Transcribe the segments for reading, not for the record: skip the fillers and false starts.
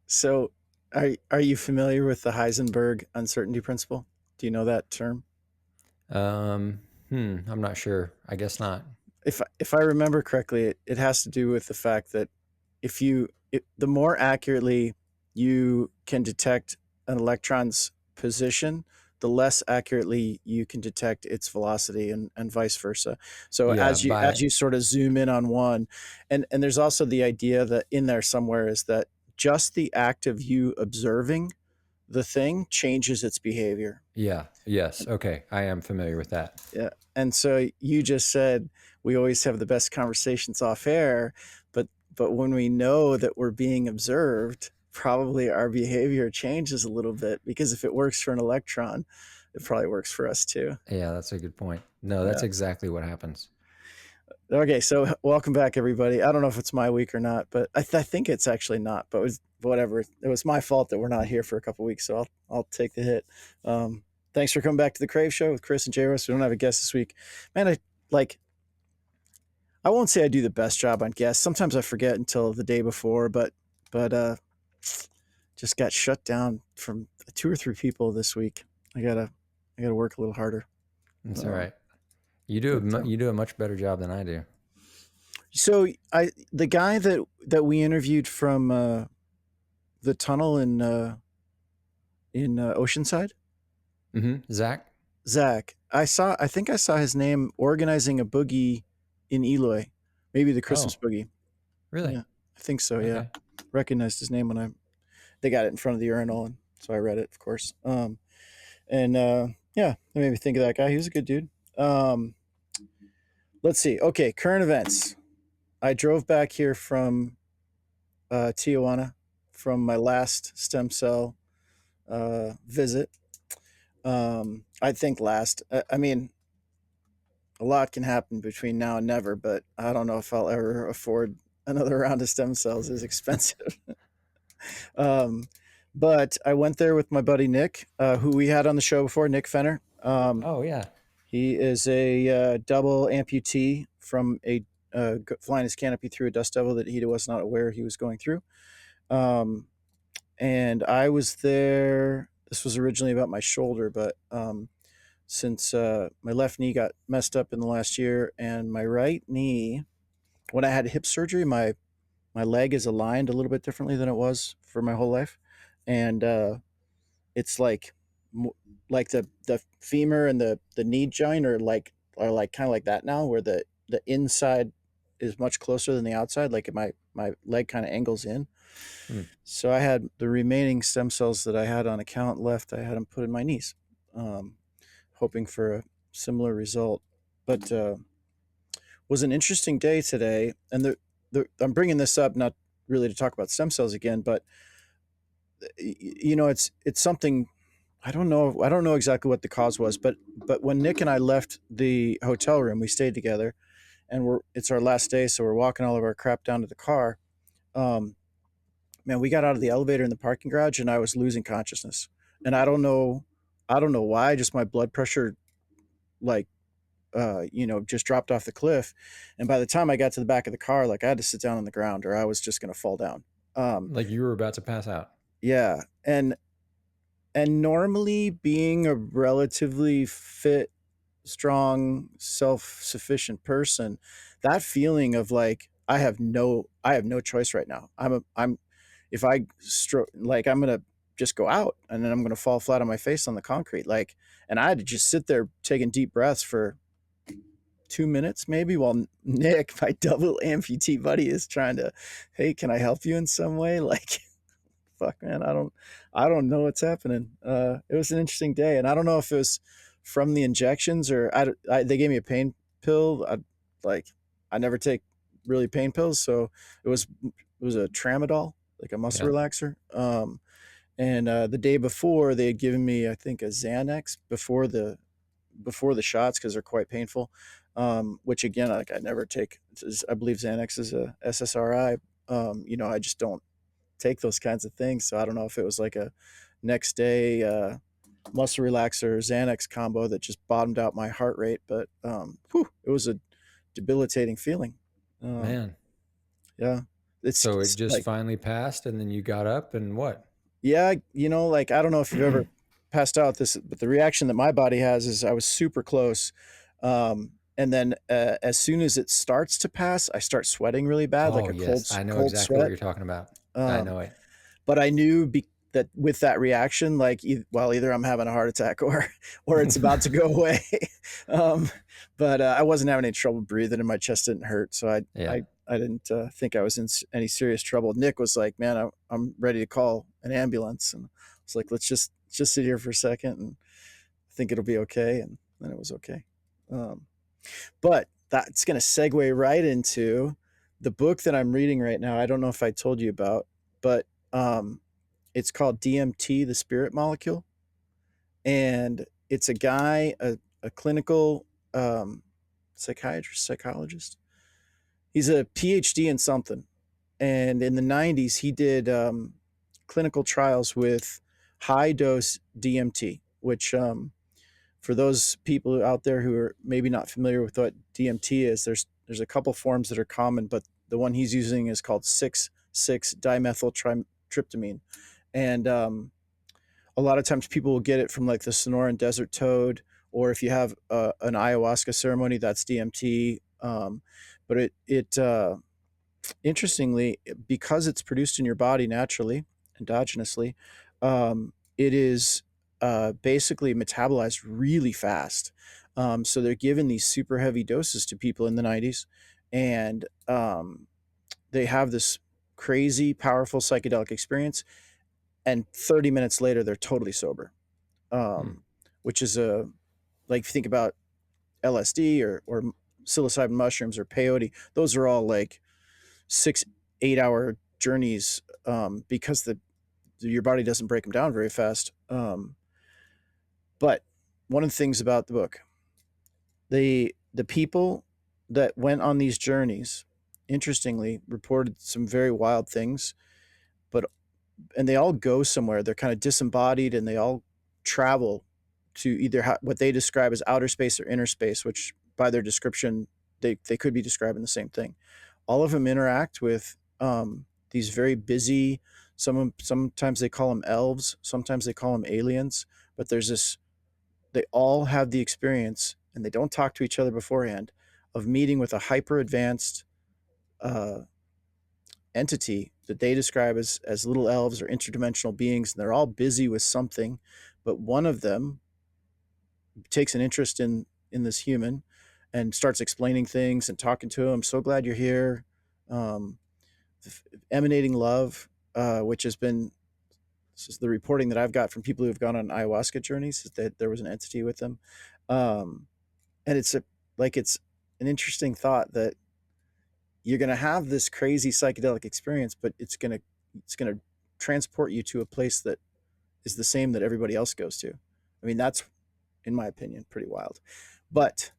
So, are you familiar with the Heisenberg uncertainty principle? Do you know that term? I'm not sure. I guess not. If I remember correctly, it has to do with the fact that the more accurately you can detect an electron's position, the less accurately you can detect its velocity, and vice versa. So Yeah, as by you sort of zoom in on one, and there's also the idea that in there somewhere is that just the act of you observing the thing changes its behavior. yeah, yes. Okay, I am familiar with that. Yeah. And so you just said we always have the best conversations off air, but when we know that we're being observed, probably our behavior changes a little bit, because if it works for an electron, it probably works for us too. Yeah, that's a good point. No, that's Yeah. exactly what happens. Okay, so welcome back, everybody. I don't know if it's my week or not, but I think it's actually not. But whatever. It was my fault that we're not here for a couple weeks, so I'll take the hit. Um, Thanks for coming back to the Crave Show with Chris and JRuss. We don't have a guest this week, man. Like I won't say I do the best job on guests. Sometimes I forget until the day before, but just got shut down from two or three people this week. I gotta work a little harder. That's all Uh, right. You do but you do a much better job than I do. so I the guy that we interviewed from the tunnel in Oceanside, Zach, Zach. I think I saw his name organizing a boogie in Eloy, maybe the Christmas oh, boogie. really? Yeah, I think so. Yeah, Okay. recognized his name when they got it in front of the urinal, and so I read it, of course. And yeah, that made me think of that guy. He was a good dude. Um, let's see. Okay, current events. I drove back here from Tijuana from my last stem cell visit. I think last. I mean, a lot can happen between now and never, but I don't know if I'll ever afford another round of stem cells. It's expensive. um, but I went there with my buddy Nick, who we had on the show before, Nick Fenner. Oh yeah. He is a double amputee from flying his canopy through a dust devil that he was not aware he was going through. Um, and I was there. This was originally about my shoulder, but since my left knee got messed up in the last year, and my right knee, when I had hip surgery, my leg is aligned a little bit differently than it was for my whole life, and it's like the femur and the knee joint are like kind of like that now, where the inside is much closer than the outside. Like my leg kind of angles in. Hmm. So I had the remaining stem cells that I had on account left. I had them put in my knees, um, hoping for a similar result. But was an interesting day today, and I'm bringing this up not really to talk about stem cells again, but it's something. I don't know exactly what the cause was, but when Nick and I left the hotel room, we stayed together, and it's our last day, so we're walking all of our crap down to the car. Um, Man, we got out of the elevator in the parking garage, and I was losing consciousness, and I don't know why. Just my blood pressure, like, just dropped off the cliff, and by the time I got to the back of the car, like I had to sit down on the ground, or I was just gonna fall down. Um, Like you were about to pass out. yeah, and normally being a relatively fit, strong, self-sufficient person, that feeling of like I have no choice right now. I'm if I like I'm gonna just go out, and then I'm gonna fall flat on my face on the concrete. Like, and I had to just sit there taking deep breaths for 2 minutes maybe, while Nick, my double amputee buddy, is trying to, hey, can I help you in some way? Like, fuck, man, I don't know what's happening. It was an interesting day, and I don't know if it was from the injections, or they gave me a pain pill. I never take really pain pills, so it was a tramadol, like a muscle Yeah. relaxer. And the day before, they had given me, I think, a Xanax before the shots, because they're quite painful. Which again, like, I never take. I believe Xanax is a SSRI. I just don't take those kinds of things. So I don't know if it was like a next day muscle relaxer Xanax combo that just bottomed out my heart rate, but it was a debilitating feeling. Um, Man. yeah. It's So it just just like, finally passed, and then you got up, and what? yeah, like I don't know if you've ever passed out this, but the reaction that my body has is I was super close. And then as soon as it starts to pass, I start sweating really bad, like Oh, a yes. I know cold exactly what sweat. you're talking about. I Um, know it. but I knew that with that reaction, like, well, either I'm having a heart attack or it's about to go away. um, but I wasn't having any trouble breathing, and my chest didn't hurt, so Yeah. I didn't think I was in any serious trouble. Nick was like, "Man, I'm ready to call an ambulance," and I was like, "Let's just sit here for a second, and I think it'll be okay." And then it was okay. Um, but that's going to segue right into the book that I'm reading right now. I don't know if I told you about, but it's called DMT, the Spirit Molecule, and it's a guy, a clinical psychologist. He's a PhD in something, and in the '90s he did clinical trials with high dose DMT, which for those people out there who are maybe not familiar with what DMT is, there's a couple forms that are common, but the one he's using is called 6,6-dimethyltryptamine, and a lot of times people will get it from like the Sonoran Desert Toad, or if you have an ayahuasca ceremony, that's DMT. But it interestingly, because it's produced in your body naturally, endogenously, it is basically metabolized really fast. So they're given these super heavy doses to people in the '90s, and they have this crazy, powerful psychedelic experience. And 30 minutes later, they're totally sober, Hmm. which is a, like, if you think about LSD or psilocybin mushrooms or peyote, those are all like 6-8 hour journeys, because your body doesn't break them down very fast. But one of the things about the book, the people that went on these journeys, interestingly, reported some very wild things. But and they all go somewhere. They're kind of disembodied, and they all travel to either what they describe as outer space or inner space, which by their description they could be describing the same thing. All of them interact with these very busy. Sometimes they call them elves, sometimes they call them aliens. But there's this. They all have the experience, and they don't talk to each other beforehand, of meeting with a hyper advanced uh, entity that they describe as little elves or interdimensional beings, and they're all busy with something. But one of them takes an interest in this human and starts explaining things and talking to him. So glad you're here. um, Emanating love, which has been, this is the reporting that I've got from people who've gone on ayahuasca journeys, is that there was an entity with them. um, and it's an interesting thought that you're going to have this crazy psychedelic experience, but it's going to transport you to a place that is the same that everybody else goes to. I mean, that's, in my opinion, pretty wild. But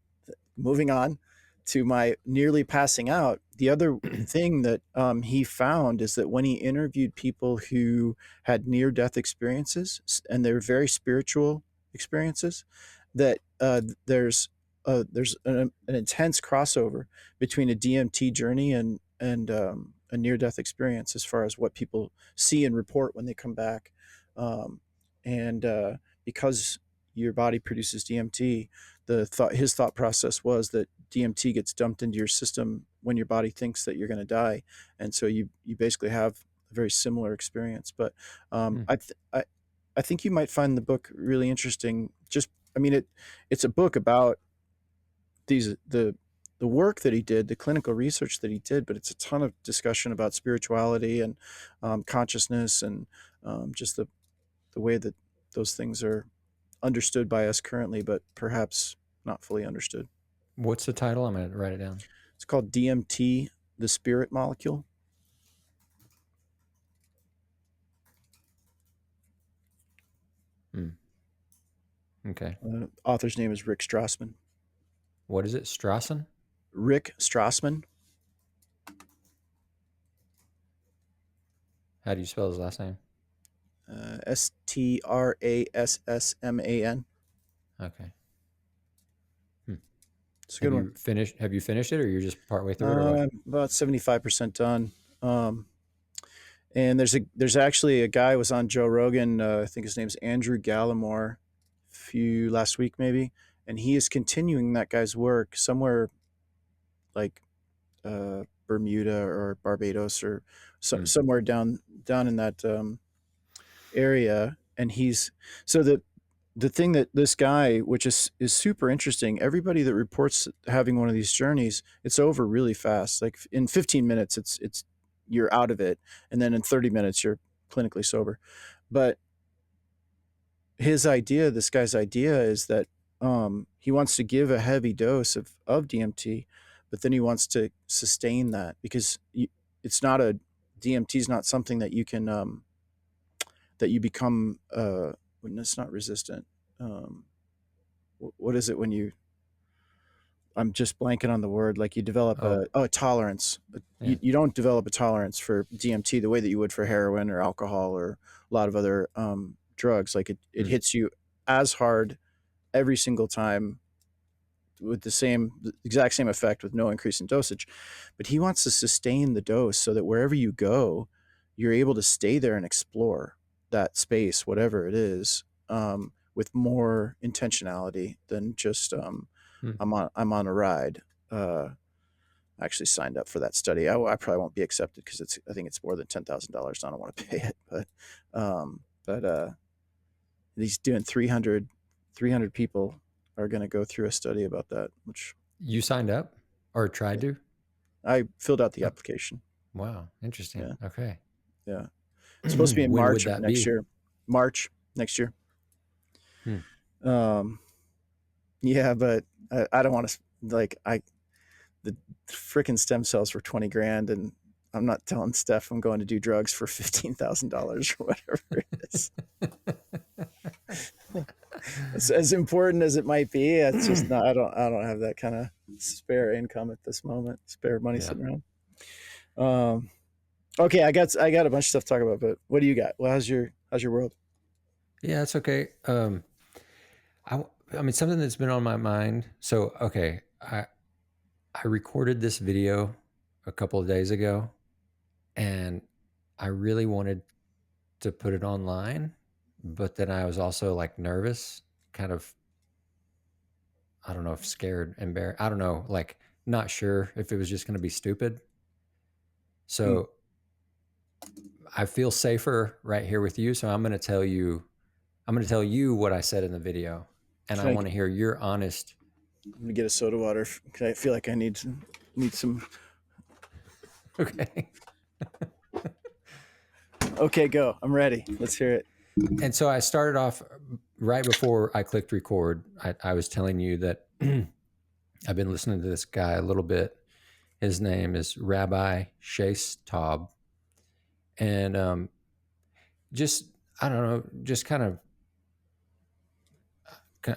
moving on to my nearly passing out, the other thing that he found is that when he interviewed people who had near death experiences, and they're very spiritual experiences, that there's an intense crossover between a DMT journey and a near death experience as far as what people see and report when they come back. And because your body produces DMT, his thought process was that DMT gets dumped into your system when your body thinks that you're going to die, and so you basically have a very similar experience. But Hmm. I think you might find the book really interesting. Just, I mean, it's a book about these the work that he did, the clinical research that he did, but it's a ton of discussion about spirituality and consciousness, and just the way that those things are understood by us currently, but perhaps not fully understood. What's the title? I'm going to write it down. It's called DMT, the Spirit Molecule. Hmm. Okay. Author's name is Rick Strassman. What is it? Strassen? Rick Strassman. How do you spell his last name? Strassman. Okay. Hmm. It's a good one. Have you finished it, or you're just partway through it, or what? About 75% done. Um, and there's actually a guy who was on Joe Rogan. I think his name's Andrew Gallimore, few last week maybe, and he is continuing that guy's work somewhere like Bermuda or Barbados or somewhere down in that area. And he's so the thing that this guy, which is super interesting, everybody that reports having one of these journeys, it's over really fast. Like in 15 minutes, it's you're out of it, and then in 30 minutes you're clinically sober. But this guy's idea, is that he wants to give a heavy dose of DMT, but then he wants to sustain that because it's not a DMT is not something that you can that you become when it's not resistant. Um, what is it when you? I'm just blanking on the word. Like you develop Oh, a tolerance. yeah. You don't develop a tolerance for DMT the way that you would for heroin or alcohol or a lot of other drugs. Like it Hmm. hits you as hard every single time with the exact same effect with no increase in dosage. But he wants to sustain the dose so that wherever you go, you're able to stay there and explore that space, whatever it is, with more intentionality than just Hmm. I'm on a ride. I actually signed up for that study. I probably won't be accepted because I think it's more than $10,000. I don't want to pay it, but he's doing 300 people are going to go through a study about that, which You signed up or tried to? I filled out the Oh, application. wow. Interesting. Yeah. Okay. Yeah. It's supposed to be in When would March of that next be? year. March next year. Hmm. Um, yeah, but I don't want to the freaking stem cells for 20 grand. And I'm not telling Steph I'm going to do drugs for $15,000 or whatever it is. As important as it might be, it's just not, I don't have that kind of spare income at this moment, spare money Yeah. sitting around. Um, okay. I got a bunch of stuff to talk about, but what do you got? Well, how's your world? Yeah, it's okay. I, I mean, something that's been on my mind. So, okay, I recorded this video a couple of days ago, and I really wanted to put it online, but then I was also like nervous, kind of, I don't know if scared, embarrassed. I don't know, like not sure if it was just going to be stupid. Hmm. So I feel safer right here with you. So I'm going to tell you what I said in the video, and I Can I, want to hear your honest. let me get a soda water. Cause I feel like I need some. Okay. Okay, go. I'm ready. Let's hear it. And so I started off right before I clicked record. I was telling you that I've been listening to this guy a little bit. His name is Rabbi Shase Taub. And just, I don't know, just kind of,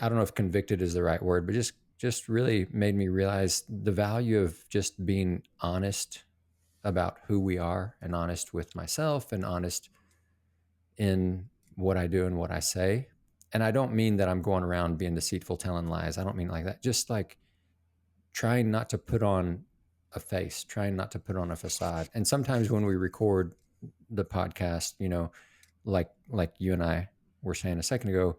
I don't know if convicted is the right word, but just really made me realize the value of just being honest about who we are and honest with myself and honest in what I do and what I say. And I don't mean that I'm going around being deceitful, telling lies. I don't mean like that. Just like trying not to put on a face, trying not to put on a facade. And sometimes when we record the podcast, like you and I were saying a second ago,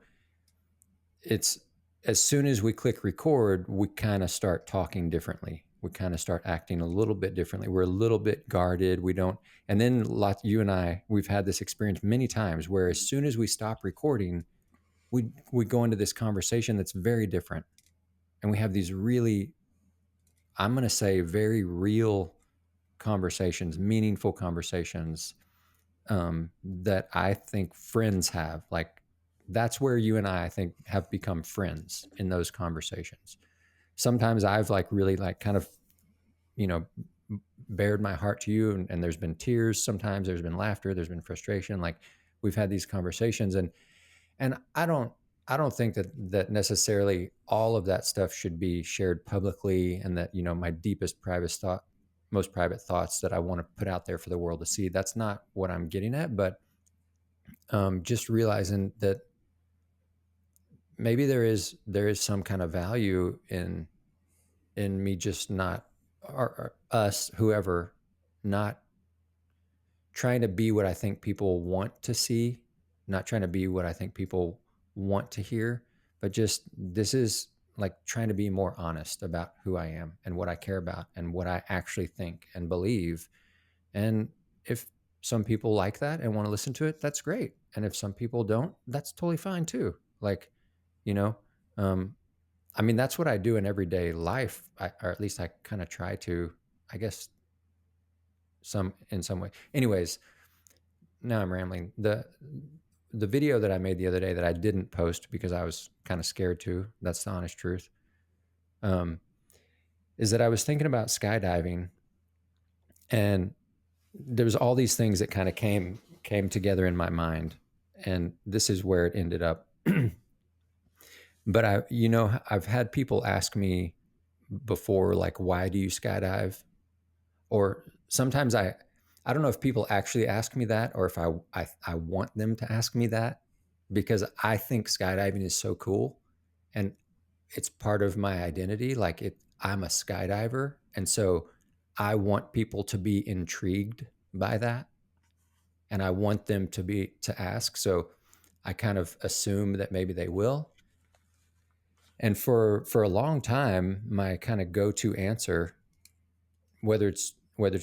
it's as soon as we click record, we kind of start talking differently. We kind of start acting a little bit differently. We're a little bit guarded. We don't, and then you and I, we've had this experience many times where as soon as we stop recording, we go into this conversation that's very different, and we have these really, I'm going to say, very real conversations, meaningful conversations that I think friends have. Like that's where you and I think, have become friends in those conversations. Sometimes I've like really like kind of, you know, bared my heart to you, and there's been tears. Sometimes there's been laughter. There's been frustration. Like we've had these conversations, and I don't think that necessarily all of that stuff should be shared publicly, and that my deepest private thought, most private thoughts that I want to put out there for the world to see. That's not what I'm getting at, but just realizing that maybe there is some kind of value in me just not, or us, whoever, not trying to be what I think people want to see, not trying to be what I think people want to hear, but just this is like trying to be more honest about who I am and what I care about and what I actually think and believe. And if some people like that and want to listen to it, that's great. And if some people don't, that's totally fine too. Like, you know, um, I mean, that's what I do in everyday life, or at least I kind of try to, I guess, in some way. Anyways, now I'm rambling. The video that I made the other day that I didn't post because I was kind of scared to, that's the honest truth, um, is that I was thinking about skydiving, and there was all these things that kind of came together in my mind, and this is where it ended up. But I've had people ask me before, like, why do you skydive? Or sometimes I don't know if people actually ask me that, or if I want them to ask me that, because I think skydiving is so cool, and it's part of my identity. Like, I'm a skydiver, and so I want people to be intrigued by that, and I want them to ask. So I kind of assume that maybe they will. And for a long time, my kind of go-to answer, whether it's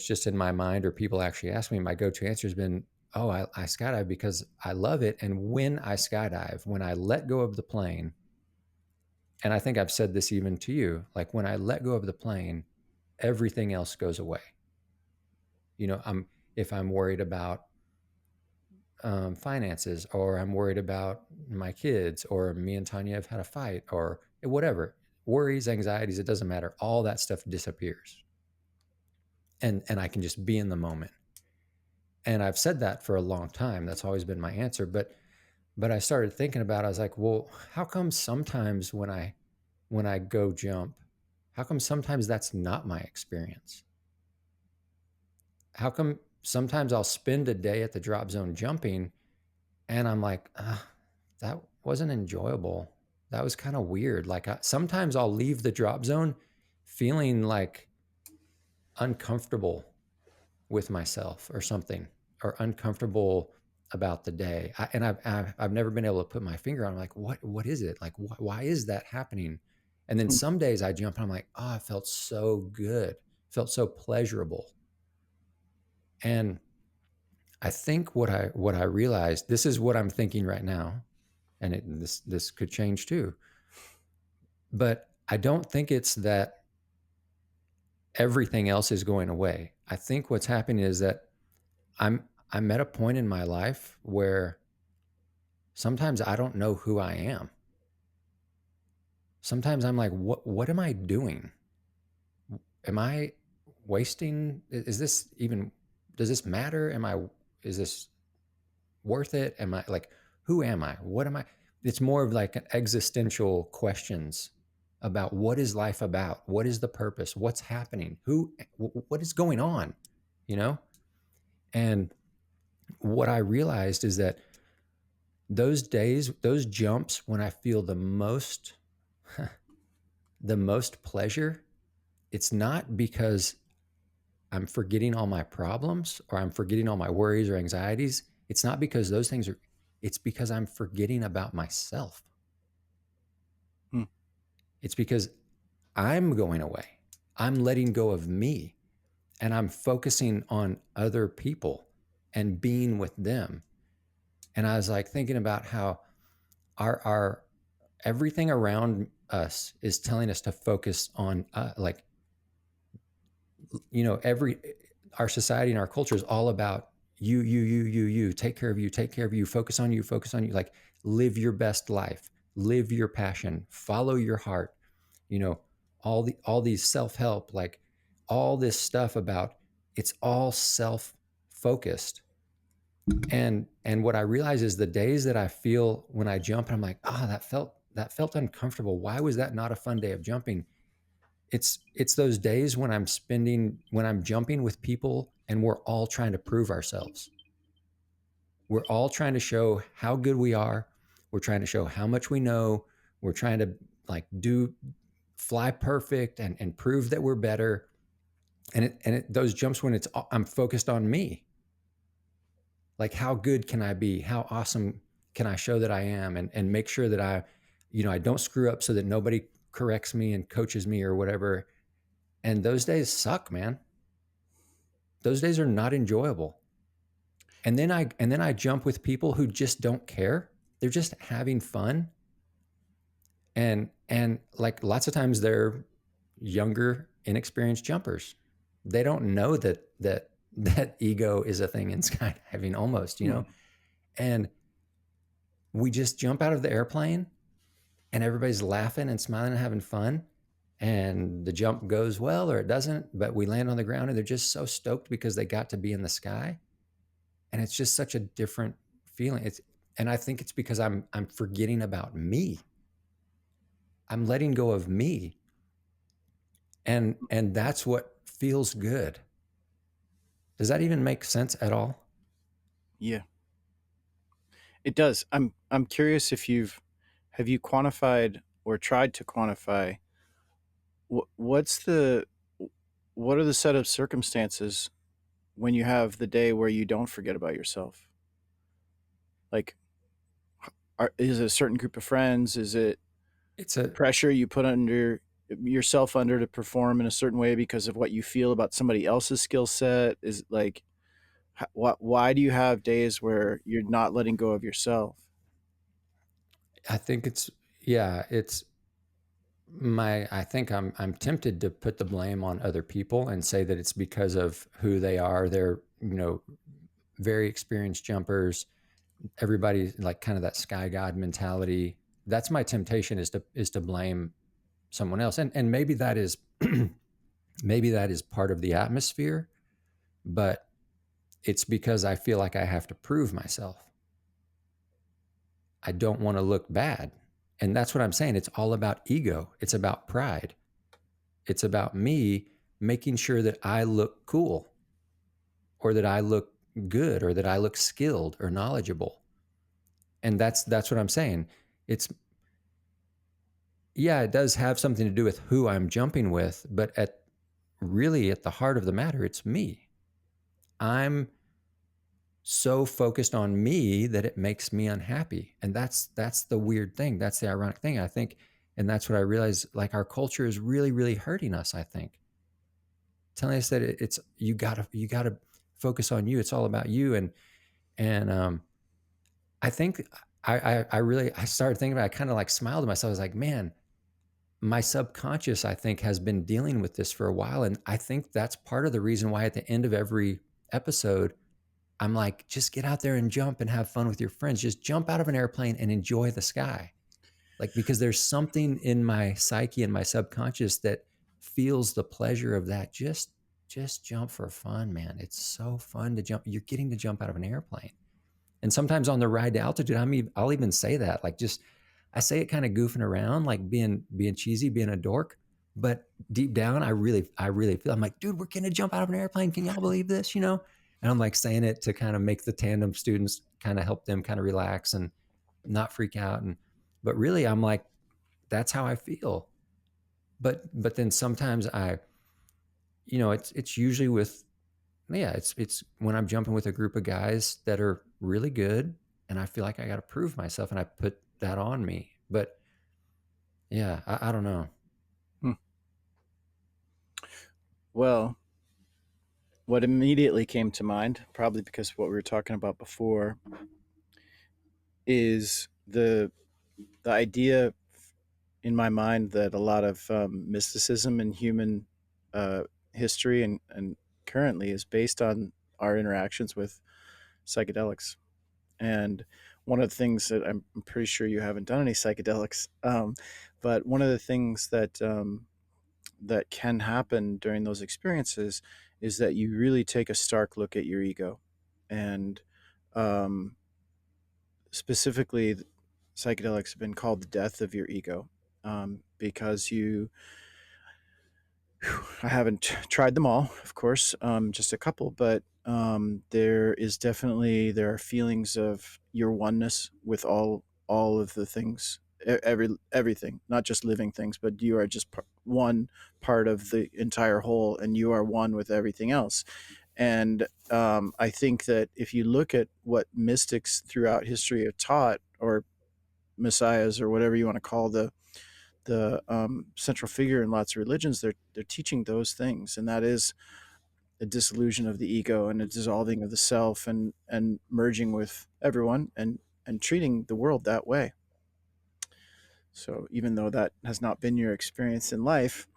just in my mind or people actually ask me, my go-to answer has been, oh, I skydive because I love it. And when I skydive, when I let go of the plane, and I think I've said this even to you, like when I let go of the plane, everything else goes away. If I'm worried about finances, or I'm worried about my kids, or me and Tanya have had a fight, or whatever, worries, anxieties, it doesn't matter. All that stuff disappears, and I can just be in the moment. And I've said that for a long time. That's always been my answer. But I started thinking about it. I was like, well, how come sometimes when I go jump, how come sometimes that's not my experience? How come sometimes I'll spend a day at the drop zone jumping and I'm like, that wasn't enjoyable. That was kind of weird. Like, sometimes I'll leave the drop zone feeling like uncomfortable with myself or something, or uncomfortable about the day. I've never been able to put my finger on, like, what is it? Like, why is that happening? And then Mm, some days I jump and I'm like, oh, it felt so good, felt so pleasurable. And I think what I realized, this is what I'm thinking right now, and this could change too. But I don't think it's that everything else is going away. I think what's happening is that I'm at a point in my life where sometimes I don't know who I am. Sometimes I'm like, what am I doing? Am I wasting? Is this even, does this matter? Is this worth it? Am I like, who am I? What am I? It's more of like an existential questions about what is life about? What is the purpose? What's happening? What is going on? You know? And what I realized is that those days, those jumps, when I feel the most pleasure, it's not because I'm forgetting all my problems or I'm forgetting all my worries or anxieties. It's not because those things are, it's because I'm forgetting about myself. mm, It's because I'm going away. I'm letting go of me, and I'm focusing on other people and being with them. And I was like thinking about how our everything around us is telling us to focus on like, every our society and our culture is all about you, take care of you, take care of you, focus on you, like, live your best life, live your passion, follow your heart, you know all these self-help, like, all this stuff about, it's all self-focused. And what I realize is the days that I feel when I jump and I'm like, that felt uncomfortable, why was that not a fun day of jumping? It's those days when I'm jumping with people and we're all trying to prove ourselves. We're all trying to show how good we are. We're trying to show how much we know. We're trying to, like, do fly perfect and prove that we're better. And those jumps when I'm focused on me. Like, how good can I be? How awesome can I show that I am? And make sure that I don't screw up so that nobody corrects me and coaches me or whatever. And those days suck, man. Those days are not enjoyable. And then I jump with people who just don't care. They're just having fun. And like lots of times they're younger, inexperienced jumpers. They don't know that ego is a thing in skydiving almost, you Hmm. know? And we just jump out of the airplane and everybody's laughing and smiling and having fun. And the jump goes well or it doesn't, but we land on the ground and they're just so stoked because they got to be in the sky. And it's just such a different feeling. And I think it's because I'm forgetting about me. I'm letting go of me. And that's what feels good. Does that even make sense at all? Yeah, it does. I'm curious if have you quantified or tried to quantify what's the what are the set of circumstances when you have the day where you don't forget about yourself? Like, is it a certain group of friends? Is it It's a pressure you put under yourself under to perform in a certain way because of what you feel about somebody else's skill set? Is like, why do you have days where you're not letting go of yourself? I think it's yeah, it's my I think I'm tempted to put the blame on other people and say that it's because of who they are. They're, very experienced jumpers. Everybody like kind of that sky god mentality. That's my temptation is to blame someone else. And maybe that is maybe that is part of the atmosphere, but it's because I feel like I have to prove myself. I don't want to look bad. And that's what I'm saying. It's all about ego. It's about pride. It's about me making sure that I look cool or that I look good or that I look skilled or knowledgeable. And that's what I'm saying. It's yeah, it does have something to do with who I'm jumping with, but at the heart of the matter, it's me. I'm so focused on me that it makes me unhappy. And that's the weird thing. That's the ironic thing, I think. And that's what I realize, like our culture is really, really hurting us, I think. Telling us that it's you gotta focus on you. It's all about you. And I think I really I started thinking about it, I kind of like smiled to myself. I was like, man, my subconscious, I think, has been dealing with this for a while. And I think that's part of the reason why at the end of every episode, I'm like, just get out there and jump and have fun with your friends. Just jump out of an airplane and enjoy the sky. Like, because there's something in my psyche and my subconscious that feels the pleasure of that. Just jump for fun, man. It's so fun to jump. You're getting to jump out of an airplane. And sometimes on the ride to altitude, I'll even say that, like, just I say it kind of goofing around, like being cheesy, being a dork. But deep down, I really feel I'm like, dude, we're gonna jump out of an airplane. Can y'all believe this? And I'm like saying it to kind of make the tandem students kind of help them kind of relax and not freak out. But really, I'm like, that's how I feel. But then sometimes it's usually with yeah, it's when I'm jumping with a group of guys that are really good and I feel like I got to prove myself and I put that on me. But yeah, I don't know. Hmm. Well, what immediately came to mind, probably because of what we were talking about before, is the idea in my mind that a lot of mysticism in human uh, history and currently is based on our interactions with psychedelics. And one of the things that I'm pretty sure you haven't done any psychedelics, but one of the things that can happen during those experiences is that you really take a stark look at your ego, and um, specifically, psychedelics have been called the death of your ego, because I haven't tried them all, of course, just a couple, but there are feelings of your oneness with all of the things, everything, not just living things, but you are just one part of the entire whole, and you are one with everything else. And I think that if you look at what mystics throughout history have taught, or messiahs, or whatever you want to call the central figure in lots of religions, they're teaching those things, and that is a disillusion of the ego and a dissolving of the self, and merging with everyone, and treating the world that way. So even though that has not been your experience in life,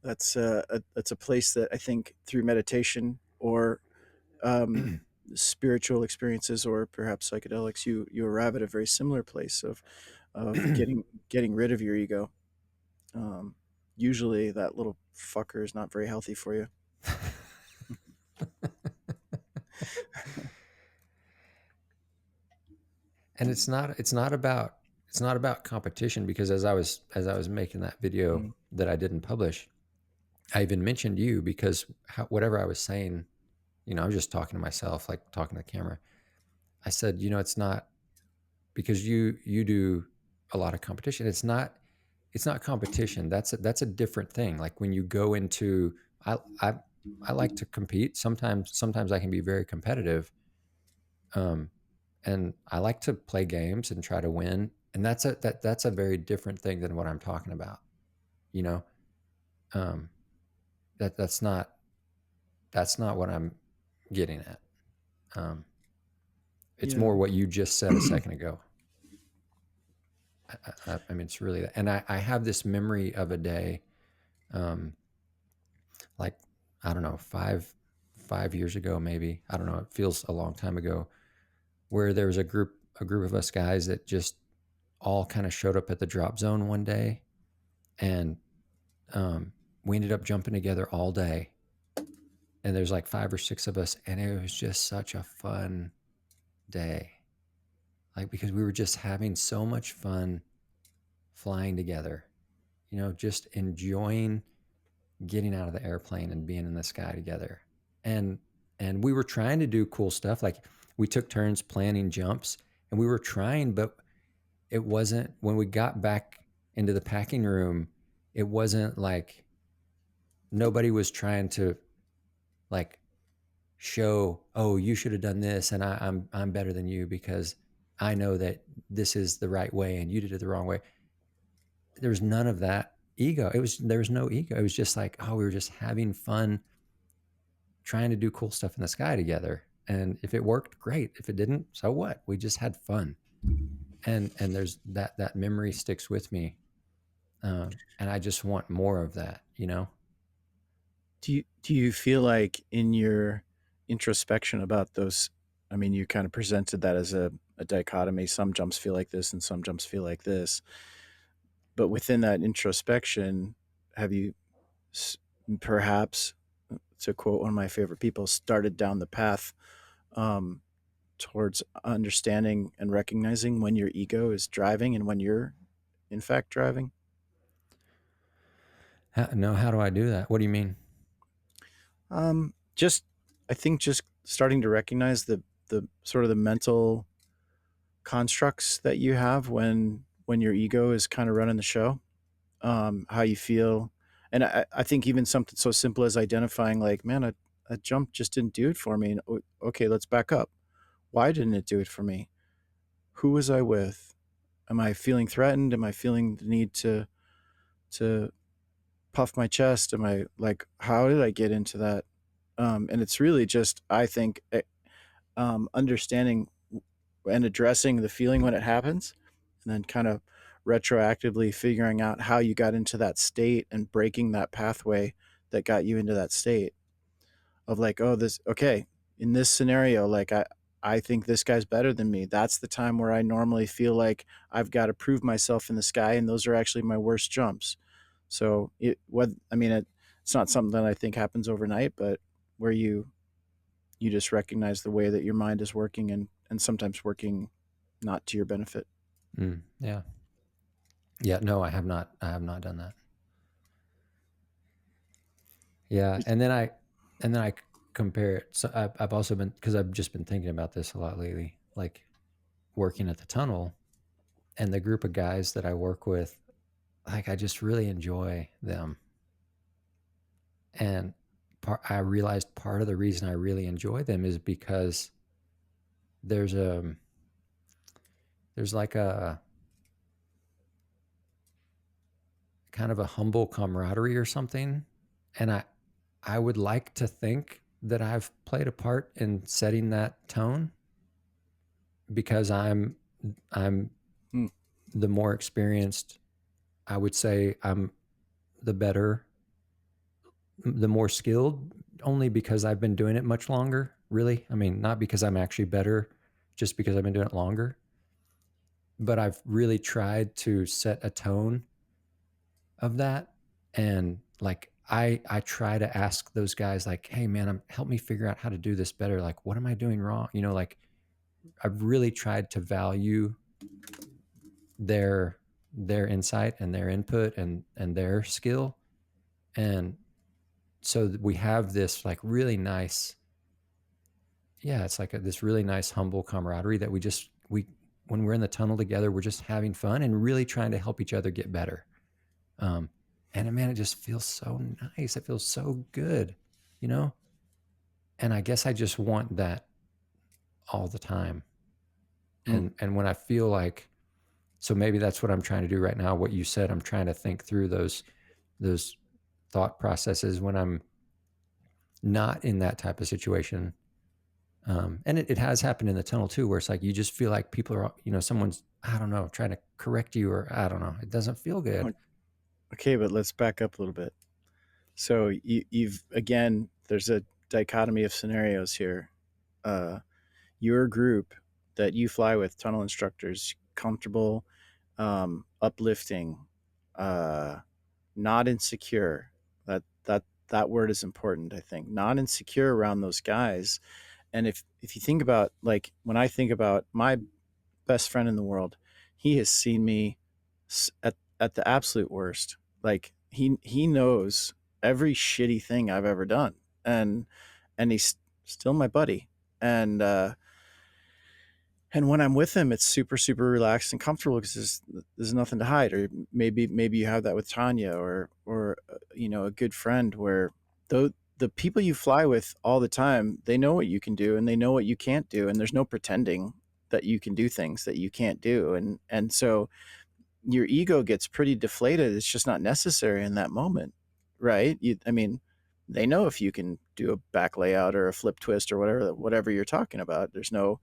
that's a place that I think through meditation, or um, spiritual experiences, or perhaps psychedelics, you arrive at a very similar place of getting rid of your ego. Um, Usually that little fucker is not very healthy for you. And it's not about competition, because as I was making that video Mm. that I didn't publish, I even mentioned you because whatever I was saying, I was just talking to myself, like talking to the camera. I said, it's not because you do a lot of competition. It's not competition. That's a different thing. Like when you go into, I I I like to compete. Sometimes I can be very competitive. Um, and I like to play games and try to win. And that's a very different thing than what I'm talking about. You know, um, that that's not what I'm getting at. Um, it's Yeah. more what you just said a second ago. I mean, it's really that. And I have this memory of a day, um, like I don't know, 5 years ago, maybe. I don't know. It feels a long time ago, where there was a group of us guys that just all kind of showed up at the drop zone one day, and um, we ended up jumping together all day. And there's like 5 or 6 of us, and it was just such a fun day, like because we were just having so much fun flying together. Just enjoying getting out of the airplane and being in the sky together. And and we were trying to do cool stuff. Like we took turns planning jumps, and we were trying, but it wasn't when we got back into the packing room, it wasn't like nobody was trying to like show, oh, you should have done this, and I'm better than you because I know that this is the right way and you did it the wrong way. There was none of that ego. There was no ego. It was just like, oh, we were just having fun trying to do cool stuff in the sky together. And if it worked, great. If it didn't, so what? We just had fun. And there's that memory sticks with me. And I just want more of that. Do you feel like in your introspection about those, I mean, you kind of presented that as a dichotomy. Some jumps feel like this, and some jumps feel like this. But within that introspection, have you perhaps, to quote one of my favorite people, started down the path um, towards understanding and recognizing when your ego is driving and when you're in fact driving? No, how do I do that? What do you mean? Just, I think just starting to recognize the sort of the mental constructs that you have when your ego is kind of running the show. How you feel, and I think even something so simple as identifying, like, man, a jump just didn't do it for me. And, okay, let's back up. Why didn't it do it for me? Who was I with? Am I feeling threatened? Am I feeling the need to puff my chest? Am I like, how did I get into that? And it's really just, I think, understanding and addressing the feeling when it happens, and then kind of retroactively figuring out how you got into that state and breaking that pathway that got you into that state of like, oh, this, okay, in this scenario, like I think this guy's better than me. That's the time where I normally feel like I've got to prove myself in the sky, and those are actually my worst jumps. So I mean, it's not something that I think happens overnight, but where you just recognize the way that your mind is working, and sometimes working not to your benefit. Yeah. Yeah. No, I have not. I have not done that. Yeah. And then I compare it. So I've also been, because I've just been thinking about this a lot lately, like working at the tunnel and the group of guys that I work with, like I just really enjoy them. And I realized part of the reason I really enjoy them is because there's a there's like a kind of a humble camaraderie or something, and I would like to think that I've played a part in setting that tone because I'm Hmm. the more experienced. I would say I'm the better, the more skilled, only because I've been doing it much longer. Really, I mean, not because I'm actually better, just because I've been doing it longer. But I've really tried to set a tone of that, and like I try to ask those guys like, hey man, help me figure out how to do this better. Like, what am I doing wrong? You know, like I've really tried to value their insight and their input and their skill, and so we have this like really nice, yeah, it's like this really nice humble camaraderie that we when we're in the tunnel together, we're just having fun and really trying to help each other get better. Um, and man, it just feels so nice. It feels so good, you know? And I guess I just want that all the time. Hmm. And when I feel like, so maybe that's what I'm trying to do right now. What you said, I'm trying to think through those thought processes when I'm not in that type of situation. And it has happened in the tunnel too, where it's like you just feel like people are, you know, someone's, I don't know, trying to correct you, or I don't know. It doesn't feel good. Okay, but let's back up a little bit. So you've again, there's a dichotomy of scenarios here. Uh, your group that you fly with, tunnel instructors, comfortable, uplifting, uh, not insecure. That word is important. I think not insecure around those guys. And if you think about, like, when I think about my best friend in the world, he has seen me at the absolute worst. Like he knows every shitty thing I've ever done, and he's still my buddy. And and when I'm with him, it's super super relaxed and comfortable because there's nothing to hide. Or maybe you have that with Tanya, or you know, a good friend where the people you fly with all the time, they know what you can do and they know what you can't do, and there's no pretending that you can do things that you can't do. And so your ego gets pretty deflated. It's just not necessary in that moment, right? I mean, they know if you can do a back layout or a flip twist or whatever you're talking about. There's no,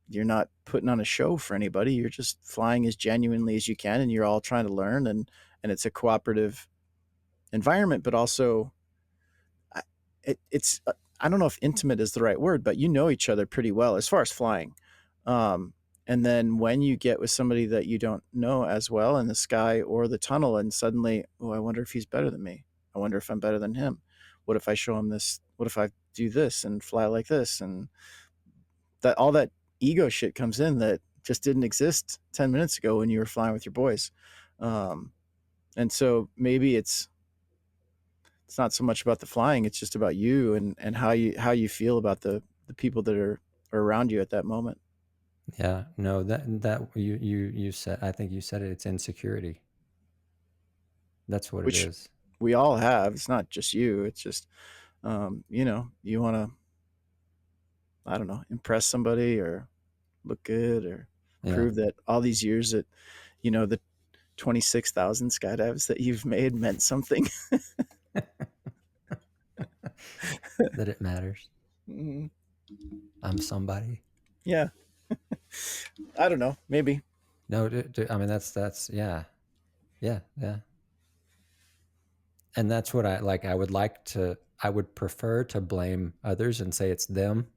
you're not putting on a show for anybody. You're just flying as genuinely as you can, and you're all trying to learn, and it's a cooperative environment, but also it's I don't know if intimate is the right word, but you know each other pretty well as far as flying. Um, and then when you get with somebody that you don't know as well in the sky or the tunnel, and suddenly, oh, I wonder if he's better than me. I wonder if I'm better than him. What if I show him this? What if I do this and fly like this? And that all that ego shit comes in that just didn't exist 10 minutes ago when you were flying with your boys. Um, and so maybe it's not so much about the flying, it's just about you, and how you feel about the people that are around you at that moment. Yeah, no, that you said, I think you said it, it's insecurity. That's what it Which is. we all have. It's not just you. It's just you know, you want to, I don't know, impress somebody or look good or Yeah. prove that all these years that, you know, the 26,000 skydives that you've made meant something. That it matters. Mhm. I'm somebody. Yeah, I don't know, maybe. No, I mean that's yeah. Yeah, yeah. And that's what I like. I would prefer to blame others and say it's them.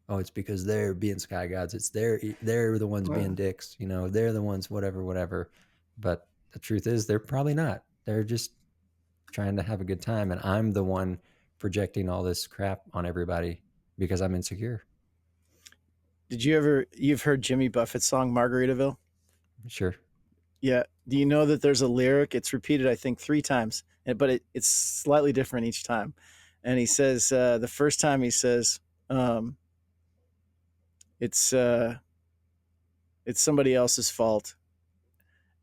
Oh, it's because they're being sky gods. They're the ones being Uh, dicks, you know, they're the ones, whatever, whatever. But the truth is they're probably not. They're just trying to have a good time. And I'm the one projecting all this crap on everybody because I'm insecure. did you ever, you've heard Jimmy Buffett's song Margaritaville? Sure. Yeah. Do you know that there's a lyric? It's repeated, I think, three times, but it's slightly different each time. And he says, the first time he says, um, it's uh, it's somebody else's fault,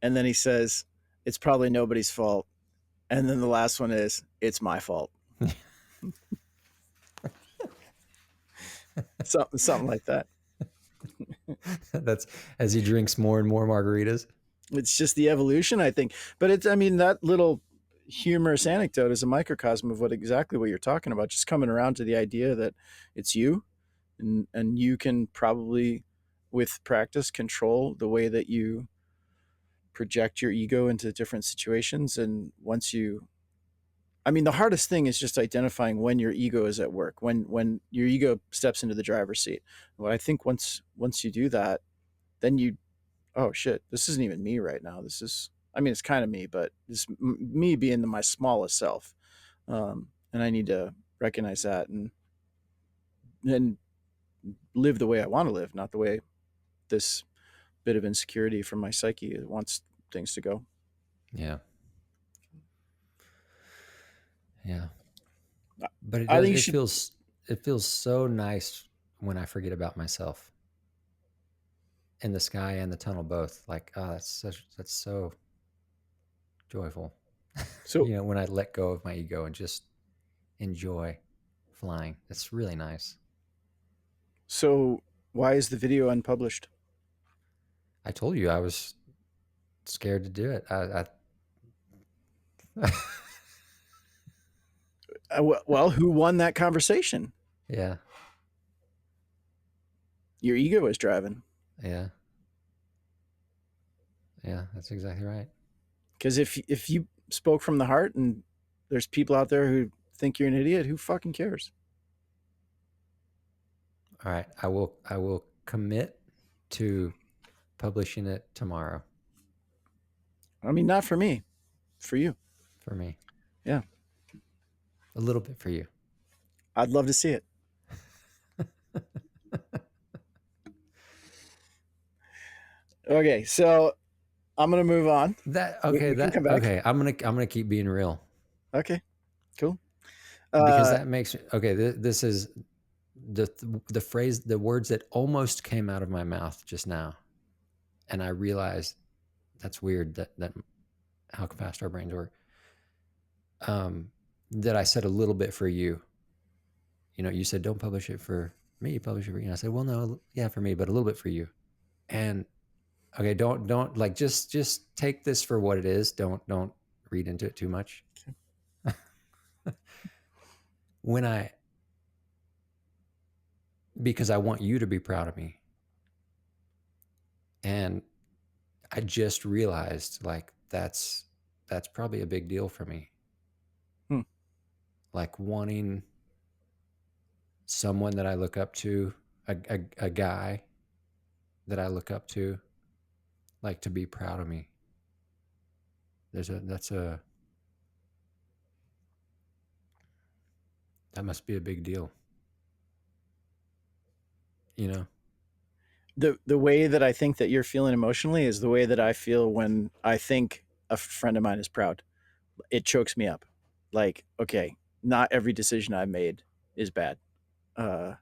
and then he says, it's probably nobody's fault, and then the last one is, it's my fault. Something like that. That's as he drinks more and more margaritas. It's just the evolution, I think. But it's, I mean, that little humorous anecdote is a microcosm of exactly what you're talking about. Just coming around to the idea that it's you, and you can probably, with practice, control the way that you project your ego into different situations. And once you, I mean, the hardest thing is just identifying when your ego is at work, when your ego steps into the driver's seat. Well, I think once you do that, then you, oh shit, this isn't even me right now. This is, I mean, it's kind of me, but it's me being my smallest self. And I need to recognize that, and live the way I want to live, not the way this bit of insecurity from my psyche wants things to go. Yeah. Yeah. But it I does, think you should. it feels so nice when I forget about myself in the sky and the tunnel both. Like, oh, that's so joyful. So, When I let go of my ego and just enjoy flying. It's really nice. so why is the video unpublished? I told you I was scared to do it. I Well, who won that conversation? yeah, Your ego is driving. yeah, yeah. That's exactly right. Because if you spoke from the heart, and there's people out there who think you're an idiot, who fucking cares? All right, I will commit to publishing it tomorrow I mean, not for me, for you. for me. Yeah, A little bit for you. I'd love to see it. Okay, so I'm gonna move on. That We, okay, we can that come back. okay. I'm gonna keep being real Okay, cool. because Uh, that makes okay. This is the phrase, the words that almost came out of my mouth just now, and I realized that's weird that how fast our brains work. That I said a little bit for you. You said don't publish it for me, publish it for you. And I said, well, no, yeah, for me, but a little bit for you. And okay, don't like just take this for what it is. Don't read into it too much. when I Because I want you to be proud of me, and I just realized like that's probably a big deal for me. hmm. Like wanting someone that I look up to, a guy that I look up to, like to be proud of me. That must be a big deal, you know? The way that I think that you're feeling emotionally is the way that I feel when I think a friend of mine is proud. It chokes me up. Like, okay, not every decision I made is bad. Uh,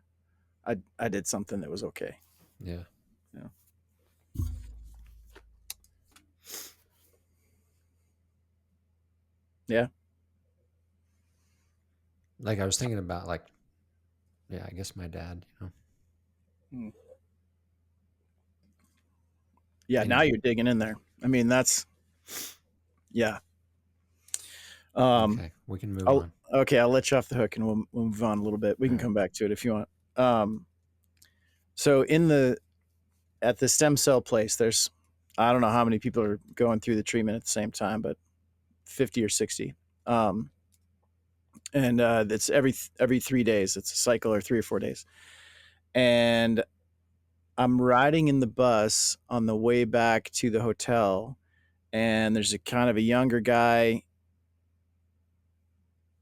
I did something that was okay. Yeah. Yeah. Yeah. Like I was thinking about like, yeah, I guess my dad. Hmm. Yeah. You Now know. you're digging in there. I mean, that's, yeah. Um, Okay, we can move I'll on. okay. I'll let you off the hook, and we'll move on a little bit. We All can right. come back to it if you want. So at the stem cell place, there's, I don't know how many people are going through the treatment at the same time, but 50 or 60. Um, and it's every 3 days. It's a cycle, or 3 or 4 days. And I'm riding in the bus on the way back to the hotel, and there's a kind of a younger guy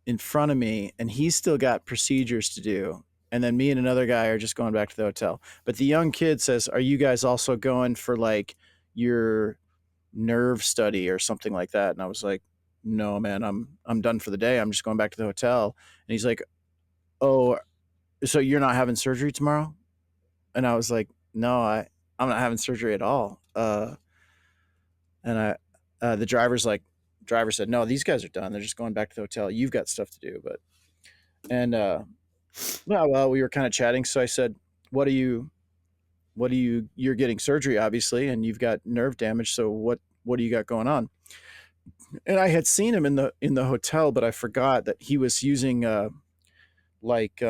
in front of me, and he's still got procedures to do. And then me and another guy are just going back to the hotel. But the young kid says, "Are you guys also going for like your nerve study or something like that?" And I was like, "No, man, I'm done for the day. I'm just going back to the hotel." And he's like, "Oh, so you're not having surgery tomorrow?" And I was like, "No, I'm not having surgery at all." And the driver said, "No, these guys are done. They're just going back to the hotel. You've got stuff to do." But And well, we were kind of chatting. So I said, "What are you? What are you? You're getting surgery, obviously, and you've got nerve damage. So what do you got going on?" And I had seen him in the hotel, but I forgot that he was using like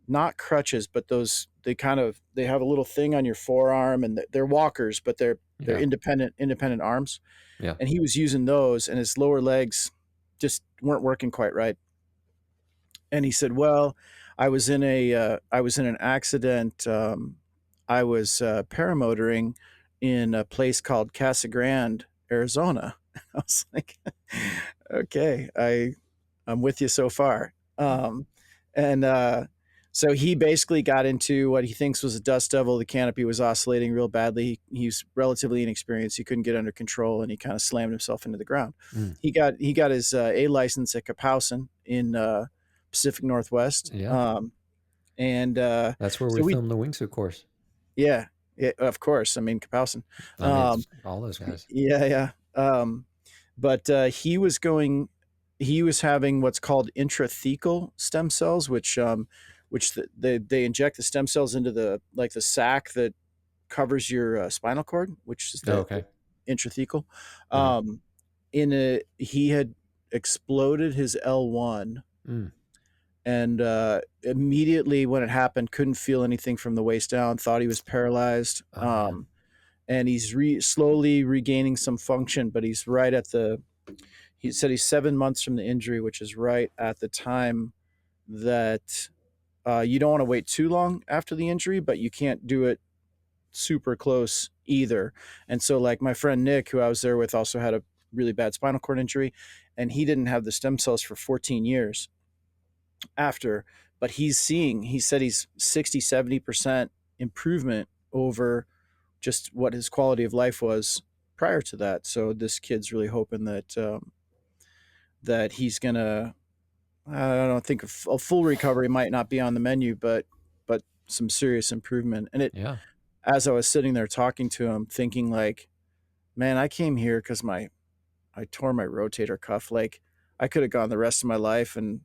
not crutches, but those they have a little thing on your forearm, and they're walkers, but they're Yeah. independent arms, Yeah. and he was using those, and his lower legs just weren't working quite right. And he said, "Well, I was in an accident. I was paramotoring in a place called Casa Grande, Arizona." I was like, "Okay, I'm with you so far." And so he basically got into what he thinks was a dust devil. The canopy was oscillating real badly. He's relatively inexperienced. He couldn't get under control, and he kind of slammed himself into the ground. Mm. He got his A license at Kapowsin in Pacific Northwest, Yeah. and That's where we so we filmed the wingsuit course. yeah, yeah, of course. I mean Kapowsin. I mean, Um, it's all those guys. yeah, yeah. But he was having what's called intrathecal stem cells, which they inject the stem cells into the like the sac that covers your spinal cord, which is Oh, the okay. intrathecal. Uh-huh. Um, in a he had exploded his L1, Mm. and immediately when it happened, couldn't feel anything from the waist down. Thought he was paralyzed. Oh man. And he's slowly regaining some function, but he's right at the he said he's 7 months from the injury, which is right at the time that you don't want to wait too long after the injury, but you can't do it super close either. And so, like my friend Nick, who I was there with, also had a really bad spinal cord injury, and he didn't have the stem cells for 14 years after. But he said he's 60-70% improvement over just what his quality of life was prior to that. So this kid's really hoping that that he's gonna. I don't think a full recovery might not be on the menu, but some serious improvement. And it, Yeah. as I was sitting there talking to him, thinking like, man, I came here because I tore my rotator cuff. Like I could have gone the rest of my life and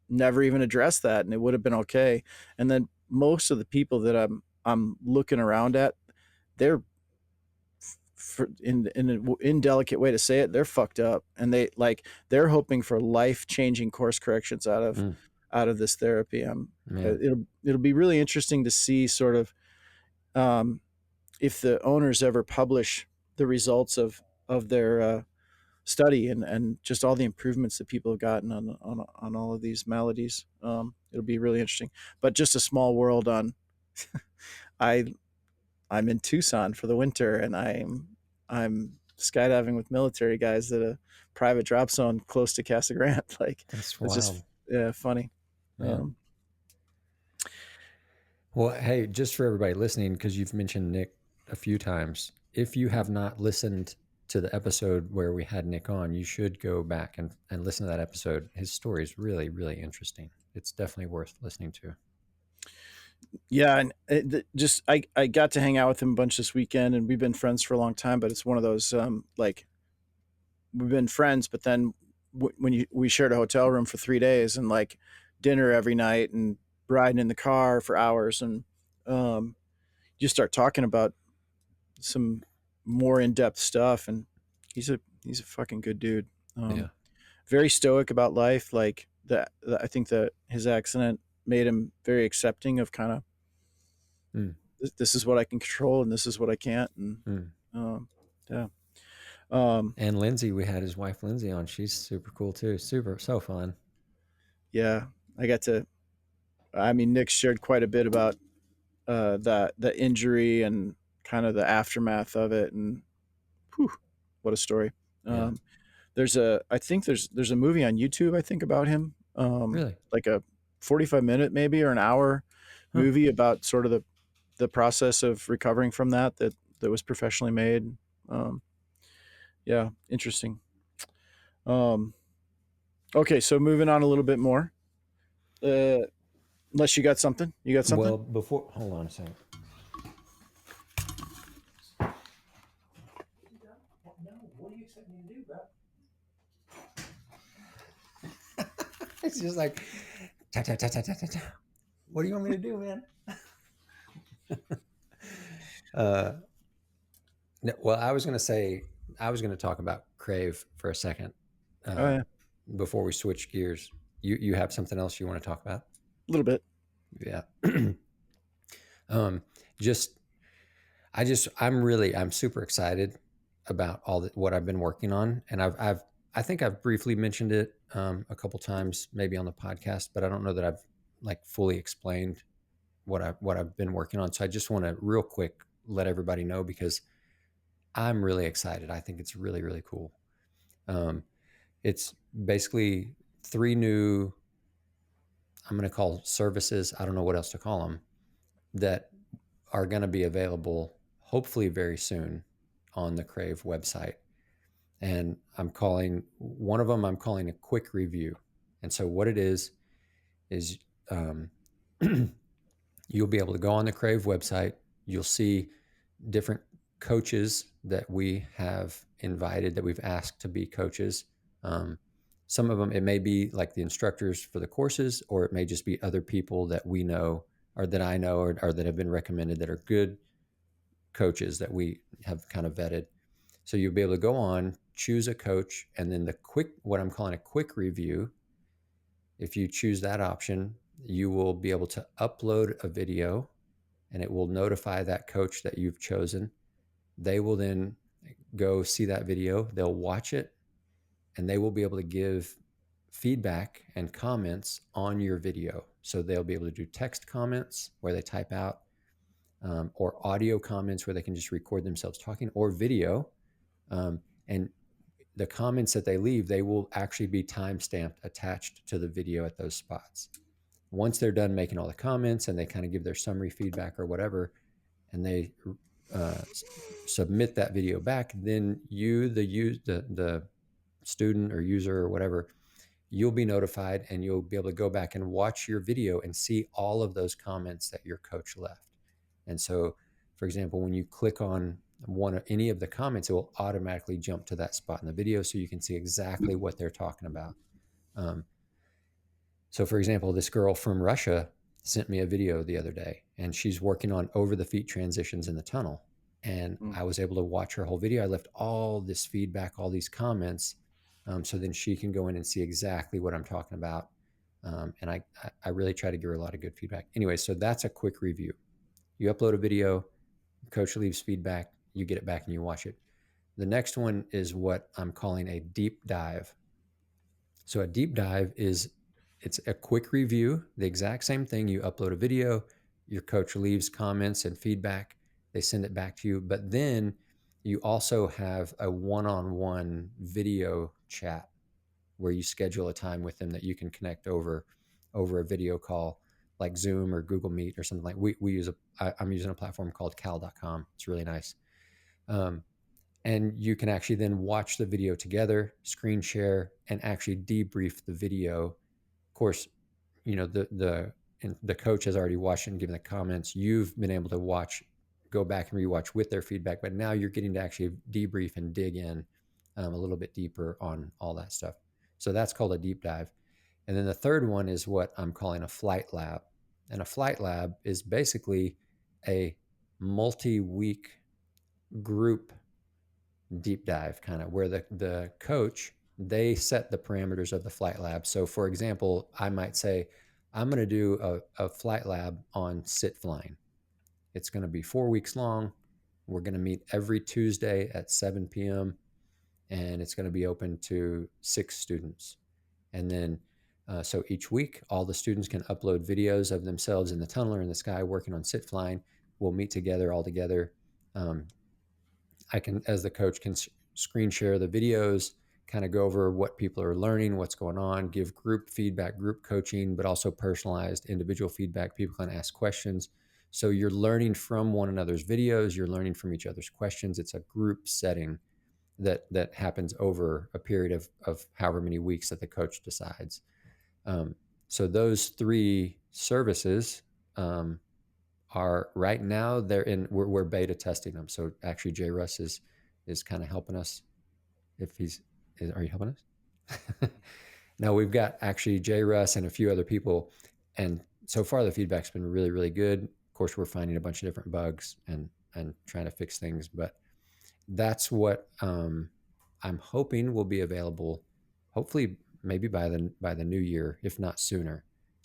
never even addressed that, and it would have been okay. And then most of the people that I'm looking around at, they're in an indelicate way to say it, they're fucked up, and they're hoping for life changing course corrections Mm. out of this therapy. Man. It'll be really interesting to see sort of um, if the owners ever publish the results of their study and just all the improvements that people have gotten on all of these maladies. It'll be really interesting. But just a small world on I I'm in Tucson for the winter, and I'm skydiving with military guys at a private drop zone close to Casa Grande. Like That's it's wild. just funny. Man. Um, Well, hey, just for everybody listening, because you've mentioned Nick a few times, if you have not listened to the episode where we had Nick on, you should go back and listen to that episode. His story is really, really interesting. It's definitely worth listening to. yeah, and just I got to hang out with him a bunch this weekend, and we've been friends for a long time. But it's one of those like we've been friends, but then when we shared a hotel room for 3 days and like dinner every night and riding in the car for hours, and um, you start talking about some more in depth stuff, and he's a fucking good dude. Yeah. Very stoic about life. Like I think that his accident made him very accepting of kind of Mm. this is what I can control and this is what I can't, and Mm. um, yeah, um, And Lindsay, we had his wife Lindsay on. She's super cool too. Super, so fun. yeah. I got to. I mean, Nick shared quite a bit about the injury and kind of the aftermath of it, and whew, what a story. Yeah. Um, I think there's a movie on YouTube I think about him, Really? like a 45-minute maybe or an hour Huh. movie about sort of the process of recovering from that was professionally made. Um, yeah, interesting. Um, okay, so moving on a little bit more. Uh, unless you got something. Well, before, hold on a second. No, what do you expect me to do, bro? It's just like Ta, ta, ta, ta, ta, ta, ta. What do you want me to do, man? uh, well, I was going to talk about Crave for a second Oh uh, yeah, before we switch gears. You have something else you want to talk about? a little bit. Yeah. um, just I'm super excited about what I've been working on, and I think I've briefly mentioned it a couple times, maybe on the podcast, but I don't know that I've like fully explained what I've been working on. So I just want to real quick let everybody know because I'm really excited. I think it's really really cool. Um, it's basically three new, I'm going to call services. I don't know what else to call them, that are going to be available hopefully very soon on the Crave website. And I'm calling one of them, I'm calling a quick review. And so what it is um, you'll be able to go on the Crave website. You'll see different coaches that we have invited, that we've asked to be coaches. Um, some of them, it may be like the instructors for the courses, or it may just be other people that we know or that I know or that have been recommended that are good coaches that we have kind of vetted. So you'll be able to go on, choose a coach, and then what I'm calling a quick review. If you choose that option, you will be able to upload a video and it will notify that coach that you've chosen. They will then go see that video, they'll watch it, and they will be able to give feedback and comments on your video. So they'll be able to do text comments where they type out, or audio comments where they can just record themselves talking, or video. And the comments that they leave, they will actually be time stamped attached to the video at those spots. Once they're done making all the comments and they kind of give their summary feedback or whatever, and they uh, submit that video back, then the student or user or whatever, you'll be notified and you'll be able to go back and watch your video and see all of those comments that your coach left. And so, for example, when you click on any of the comments, it will automatically jump to that spot in the video so you can see exactly what they're talking about. Um, so, for example, this girl from Russia sent me a video the other day, and she's working on over the feet transitions in the tunnel. And Mm. I was able to watch her whole video. I left all this feedback, all these comments, so then she can go in and see exactly what I'm talking about. And I really try to give her a lot of good feedback. Anyway, so that's a quick review. You upload a video, coach leaves feedback, you get it back and you watch it. The next one is what I'm calling a deep dive. So a deep dive it's a quick review, the exact same thing. You upload a video, your coach leaves comments and feedback, they send it back to you, but then you also have a one-on-one video chat where you schedule a time with them that you can connect over a video call like Zoom or Google Meet or something. Like I'm using a platform called cal.com. It's really nice. Um, and you can actually then watch the video together, screen share, and actually debrief the video. Of course, you know the coach has already watched and given the comments. You've been able to go back and rewatch with their feedback, but now you're getting to actually debrief and dig in a little bit deeper on all that stuff. So that's called a deep dive. And then the third one is what I'm calling a flight lab. And a flight lab is basically a multi-week group deep dive, kind of where the coach, they set the parameters of the flight lab. So for example, I might say, I'm going to do a flight lab on sit flying. It's going to be 4 weeks long. We're going to meet every Tuesday at 7 p.m. and it's going to be open to 6 students. And then so each week, all the students can upload videos of themselves in the tunnel or in the sky working on sit flying. We'll meet together all together. um, I can, as the coach, can screen share the videos, kind of go over what people are learning, what's going on, give group feedback, group coaching, but also personalized individual feedback. People can ask questions. So you're learning from one another's videos, you're learning from each other's questions. It's a group setting that happens over a period of however many weeks that the coach decides. Um, so those three services um, are right now we're beta testing them. So actually JRuss is kind of helping us. If he's are you helping us? No, we've got actually JRuss and a few other people, and so far the feedback's been really, really good. Of course, we're finding a bunch of different bugs and trying to fix things, but that's what I'm hoping will be available. Hopefully, maybe by the new year, if not sooner.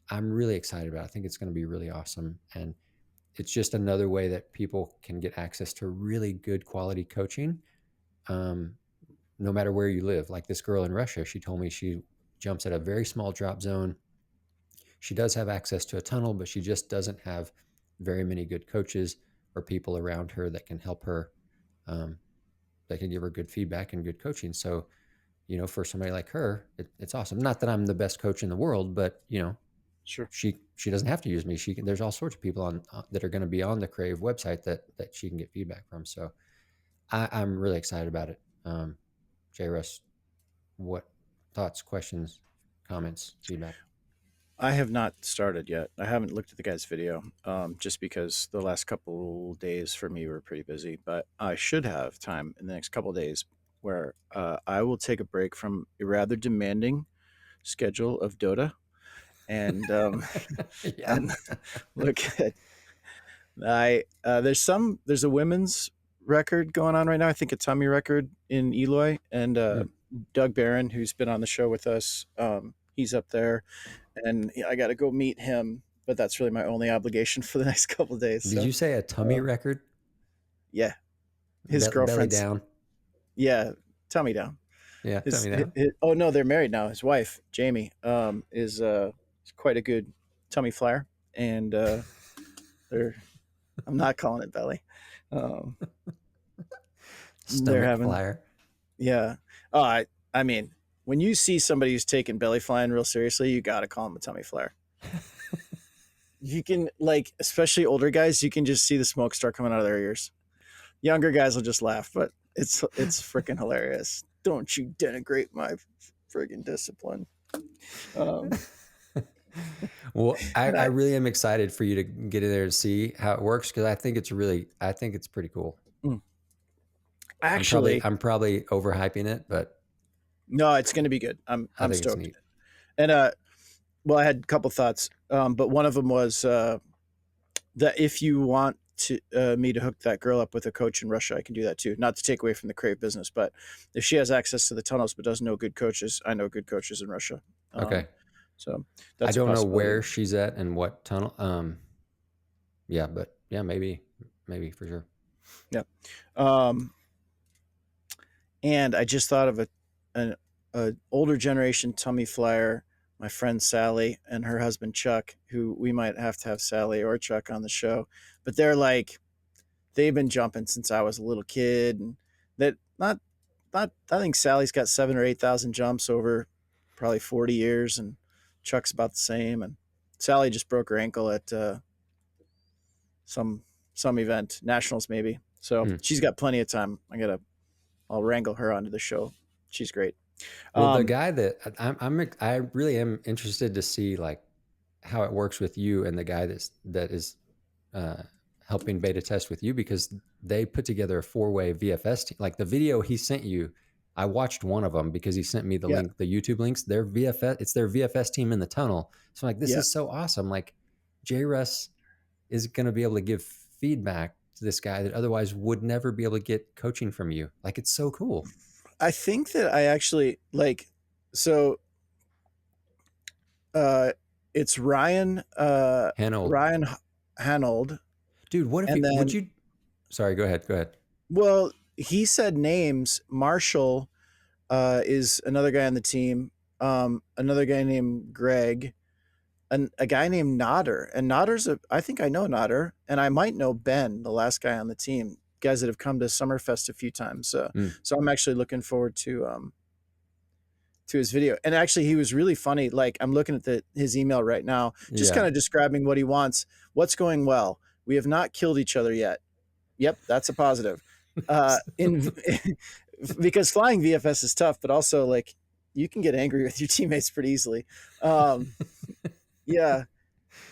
I'm really excited about it. I think it's going to be really awesome, and it's just another way that people can get access to really good quality coaching, um, no matter where you live. Like this girl in Russia, she told me she jumps at a very small drop zone. She does have access to a tunnel, but she just doesn't have very many good coaches or people around her that can help her, um, that can give her good feedback and good coaching. So, for somebody like her, it's awesome. Not that I'm the best coach in the world, but Sure. she doesn't have to use me. She can. There's all sorts of people on that are going to be on the Crave website that she can get feedback from. So I'm really excited about it. JRuss, what thoughts, questions, comments, feedback? I have not started yet. I haven't looked at the guy's video, just because the last couple days for me were pretty busy. But I should have time in the next couple days where I will take a break from a rather demanding schedule of Dota and Yeah. and look at there's a women's record going on right now. I think a tummy record in Eloy, and Mm. Doug Barron, who's been on the show with us, he's up there, and I got to go meet him. But that's really my only obligation for the next couple of days. Did So, you say a tummy uh, record? yeah, his Belly girlfriend's down. yeah, tummy down. Yeah, tummy down. Oh no, they're married now. His wife Jamie is quite a good tummy flyer, and they're I'm not calling it belly. Um, they're Stomach having flyer. yeah. Oh, I mean, when you see somebody who's taking belly flying real seriously, you got to call them a tummy flare. You can like, especially older guys, you can just see the smoke start coming out of their ears. Younger guys will just laugh, but it's freaking hilarious. Don't you denigrate my friggin' discipline. Um, Well, I, and I I really am excited for you to get in there and see how it works because I think it's pretty cool. mm, I'm probably actually I'm probably overhyping it, but no, it's going to be good. I I'm think it's stoked. neat. And well, I had a couple thoughts, but one of them was that if you want to me to hook that girl up with a coach in Russia, I can do that too. Not to take away from the Crave business, but if she has access to the tunnels but doesn't know good coaches, I know good coaches in Russia. Okay. So I that's a don't know possibility. where she's at and what tunnel. Yeah, but yeah, maybe for sure. Yeah. Um, and I just thought of an a older generation tummy flyer. My friend Sally and her husband Chuck, who we might have to have Sally or Chuck on the show, but they've been jumping since I was a little kid, and that not I think Sally's got 7 or 8 thousand jumps over probably 40 years, and Chuck's about the same. And Sally just broke her ankle at some some event, nationals maybe. So Hmm. she's got plenty of time. I'll wrangle her onto the show. She's great. Well, the Um, guy that I really am interested to see like how it works with you and the guy that is uh, helping beta test with you because they put together a 4-way VFS team. Like the video he sent you, I watched one of them because he sent me the yeah, link, the YouTube links. It's their VFS team in the tunnel. So I'm like, this yeah. is so awesome. Like JRuss is going to be able to give feedback to this guy that otherwise would never be able to get coaching from you. Like it's so cool. I think that I actually like so uh it's Hanold, Ryan Hanold, dude, what if and you would then you? Sorry, go ahead. Go ahead. well, he said names. Marshall is another guy on the team. Another guy named Greg, and a guy named Nodder. And I think I know Nodder, and I might know Ben, the last guy on the team. Guys that have come to Summerfest a few times. Mm, So I'm actually looking forward to his video. And actually, he was really funny. Like I'm looking at his email right now, just kind yeah. of describing what he wants. What's going well? We have not killed each other yet. Yep, that's a positive. In because flying VFS is tough, but also like you can get angry with your teammates pretty easily. Um, yeah,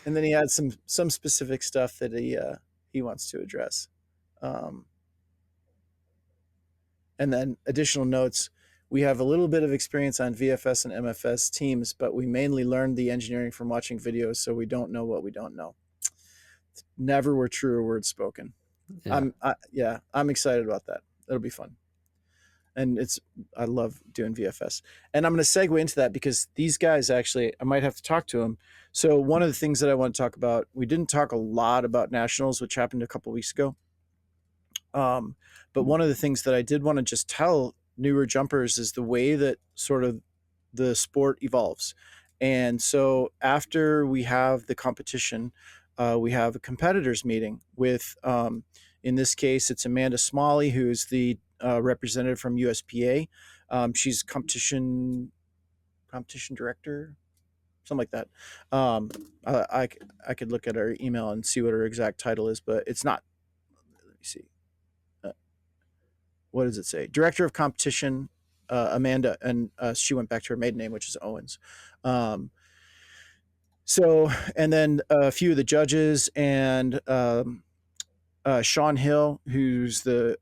and then he had some specific stuff that he wants to address, um, and then additional notes. We have a little bit of experience on VFS and MFS teams, but we mainly learned the engineering from watching videos, so we don't know what we don't know. Never were truer words spoken. Yeah. Yeah, I'm excited about that. It'll be fun. And I love doing VFS. And I'm going to segue into that because these guys actually, I might have to talk to them. So one of the things that I want to talk about, we didn't talk a lot about nationals, which happened a couple weeks ago. Um, but one of the things that I did want to just tell newer jumpers is the way that sort of the sport evolves. And so after we have the competition, we have a competitors meeting with, in this case, it's Amanda Smalley, who's the representative from USPA. She's competition director, something like that. Um, I could look at her email and see what her exact title is, but it's not. Let me see. Uh, what does it say? Director of competition, Amanda, and she went back to her maiden name, which is Owens. Um, so, and then a few of the judges and Sean Hill, who's the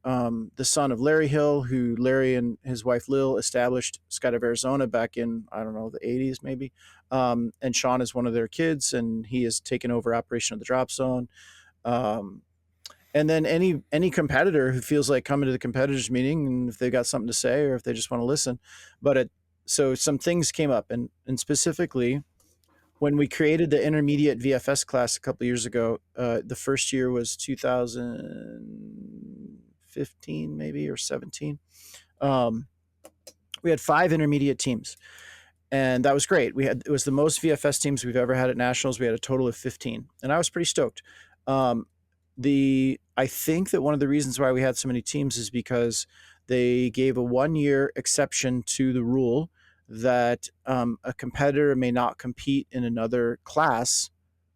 son of Larry Hill, who Larry and his wife Lil established Skydive Arizona back in, I don't know, the 80s maybe. And Sean is one of their kids, and he has taken over operation of the drop zone. Um, and then any competitor who feels like coming to the competitors meeting, and if they got something to say or if they just want to listen. But so some things came up, and specifically when we created the intermediate VFS class a couple of years ago, the first year was 2015 maybe or 17. Um, we had 5 intermediate teams, and that was great. It was the most VFS teams we've ever had at nationals. We had a total of 15, and I was pretty stoked. Um, the I think that one of the reasons why we had so many teams is because they gave a 1 year exception to the rule that a competitor may not compete in another class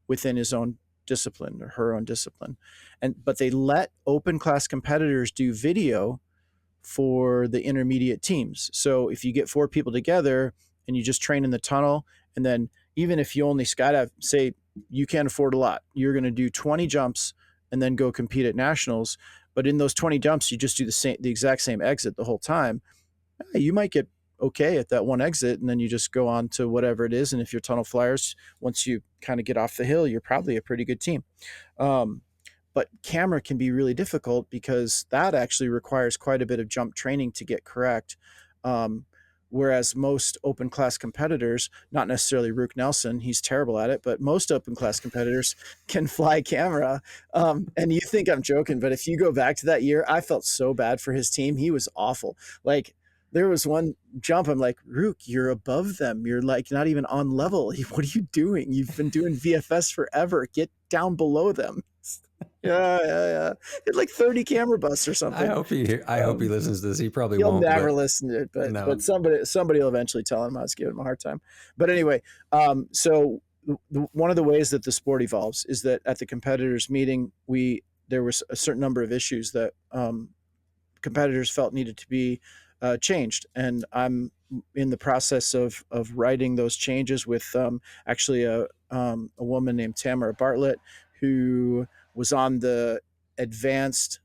within his own discipline or her own discipline, and but they let open class competitors do video for the intermediate teams. So if you get 4 people together and you just train in the tunnel, and then even if you only skydive, say you can't afford a lot, you're going to do 20 jumps and then go compete at nationals. But in those 20 jumps, you just do the exact same exit the whole time. You might get okay at that one exit, and then you just go on to whatever it is. And if you're tunnel flyers, once you kind of get off the hill, you're probably a pretty good team. Um, but camera can be really difficult because that actually requires quite a bit of jump training to get correct. Um, Whereas most open class competitors, not necessarily Rook Nelson, he's terrible at it, but most open class competitors can fly camera. And you think I'm joking, but if you go back to that year, I felt so bad for his team. He was awful. Like, there was one jump, I'm like, Rook, you're above them. You're like not even on level. What are you doing? You've been doing VFS forever. Get down below them. Yeah. He had like 30 camera busts or something. I hope he Um, listens to this. He probably he'll won't, never but listen to it, but no. somebody will eventually tell him I was giving him a hard time. But anyway, so one of the ways that the sport evolves is that at the competitors meeting, there was a certain number of issues that competitors felt needed to be changed, and I'm in the process of writing those changes with actually a woman named Tamara Bartlett, who was on the advanced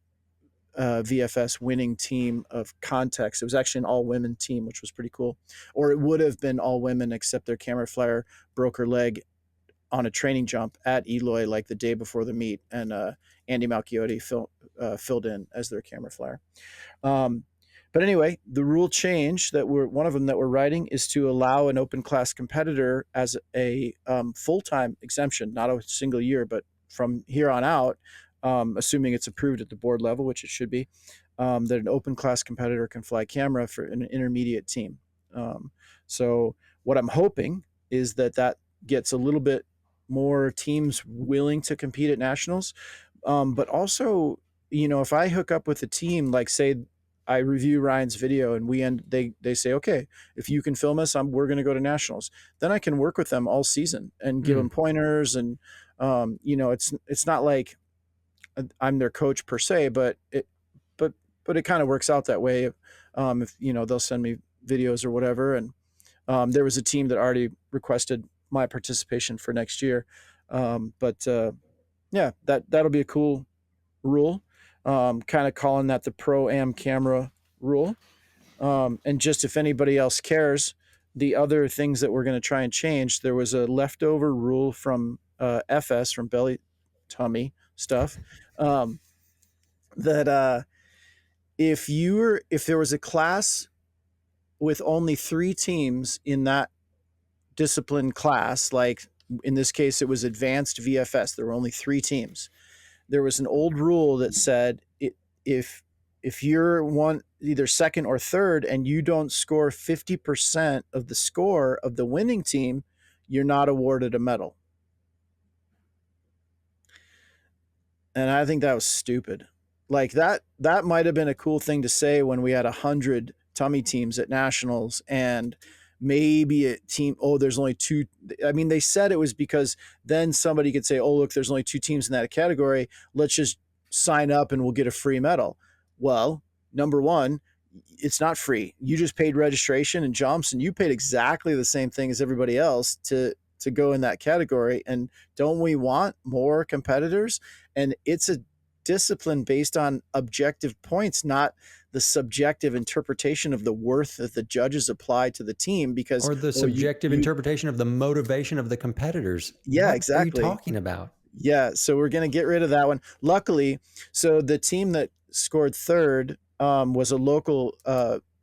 VFS winning team of Context. It was actually an all women team, which was pretty cool. Or it would have been all women, except their camera flyer broke her leg on a training jump at Eloy like the day before the meet, and Andy Malchiotti filled in as their camera flyer. Um, but anyway, the rule change that one of them that we're writing is to allow an open class competitor as a full time exemption, not a single year, but from here on out, assuming it's approved at the board level, which it should be, that an open class competitor can fly camera for an intermediate team. Um, so what I'm hoping is that gets a little bit more teams willing to compete at nationals, but also, if I hook up with a team, like say I review Ryan's video and they say, okay, if you can film us, we're going to go to nationals. Then I can work with them all season and give them Mm. pointers. And, it's not like I'm their coach per se, but, but it kind of works out that way. If, they'll send me videos or whatever. And, there was a team that already requested my participation for next year. But, yeah, that'll be a cool rule. Kind of calling that the pro am camera rule. And just if anybody else cares, the other things that we're going to try and change, there was a leftover rule from FS, from belly tummy stuff, um, that if there was a class with only 3 teams in that discipline class, like in this case it was advanced VFS, there were only 3 teams. There was an old rule that said if if you're one either second or third and you don't score 50% of the score of the winning team, you're not awarded a medal. And I think that was stupid. Like that might have been a cool thing to say when we had 100 tummy teams at nationals, and maybe a team, oh, there's only 2. I mean, they said it was because then somebody could say, oh, look, there's only 2 teams in that category, let's just sign up and we'll get a free medal. Well, number one, it's not free. You just paid registration and jumps, and you paid exactly the same thing as everybody else to go in that category. And don't we want more competitors? And it's a discipline based on objective points, not the subjective interpretation of the worth that the judges apply to the team. Because, Or the well, subjective interpretation of the motivation of the competitors. yeah, What are you exactly. talking about? Yeah, so we're going to get rid of that one. Luckily, so the team that scored third was a local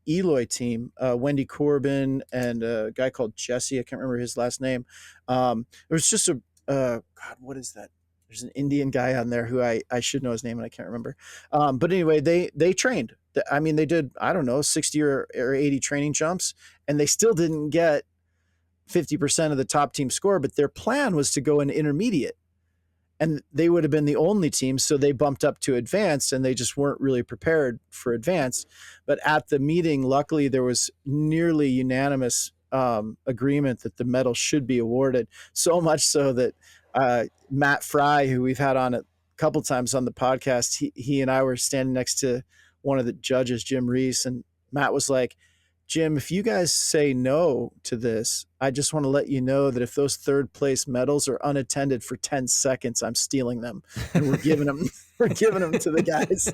Eloy team, Wendy Corbin and a guy called Jesse. I can't remember his last name. It was just a God, what is that? There's an Indian guy on there who I should know his name and I can't remember. But anyway, they trained. I mean, they did, I don't know, 60 or 80 training jumps, and they still didn't get 50% of the top team score. But their plan was to go in intermediate, and they would have been the only team, so they bumped up to advanced, and they just weren't really prepared for advanced. But at the meeting, luckily, there was nearly unanimous agreement that the medal should be awarded, so much so that Matt Fry, who we've had on a couple times on the podcast, he and I were standing next to one of the judges, JRuss, and Matt was like, Jim, if you guys say no to this, I just want to let you know that if those third place medals are unattended for 10 seconds, I'm stealing them, and we're giving them we're giving them to the guys.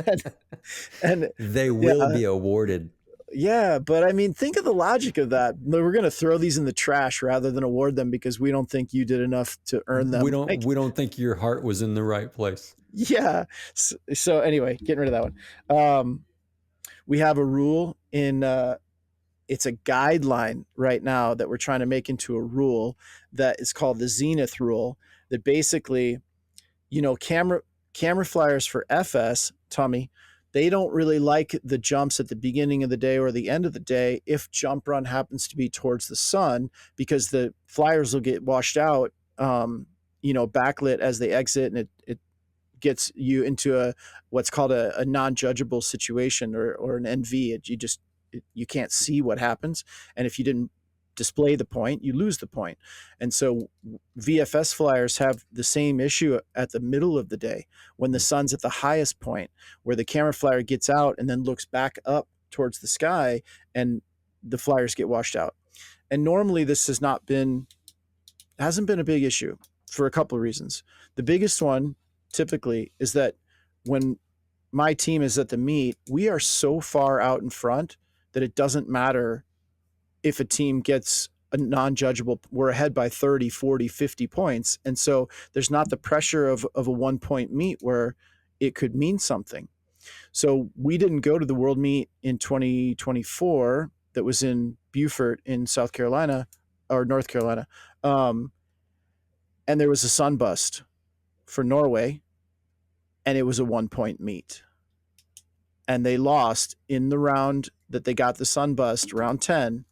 and, and They will yeah, be awarded. yeah, but I mean, think of the logic of that. We're going to throw these in the trash rather than award them because we don't think you did enough to earn We them. don't Like, we don't think your heart was in the right place. yeah. So anyway, getting rid of that one. We have a rule in it's a guideline right now that we're trying to make into a rule that is called the Zenith rule, that basically, camera flyers for FS, Tommy, they don't really like the jumps at the beginning of the day or the end of the day if jump run happens to be towards the sun, because the flyers will get washed out, backlit as they exit, and it gets you into what's called a non-judgeable situation, or an NV. You can't see what happens, and if you didn't display the point, you lose the point. And so VFS flyers have the same issue at the middle of the day when the sun's at the highest point, where the camera flyer gets out and then looks back up towards the sky, and the flyers get washed out. And normally this hasn't been a big issue for a couple of reasons. The biggest one typically is that when my team is at the meet, we are so far out in front that it doesn't matter if a team gets a non-judgeable. We're ahead by 30, 40, 50 points. And so there's not the pressure of a 1 point meet where it could mean something. So we didn't go to the world meet in 2024 that was in Beaufort in South Carolina or North Carolina. And there was a sunbust for Norway, and it was a 1 point meet. And they lost in the round that they got the sunbust, round 10,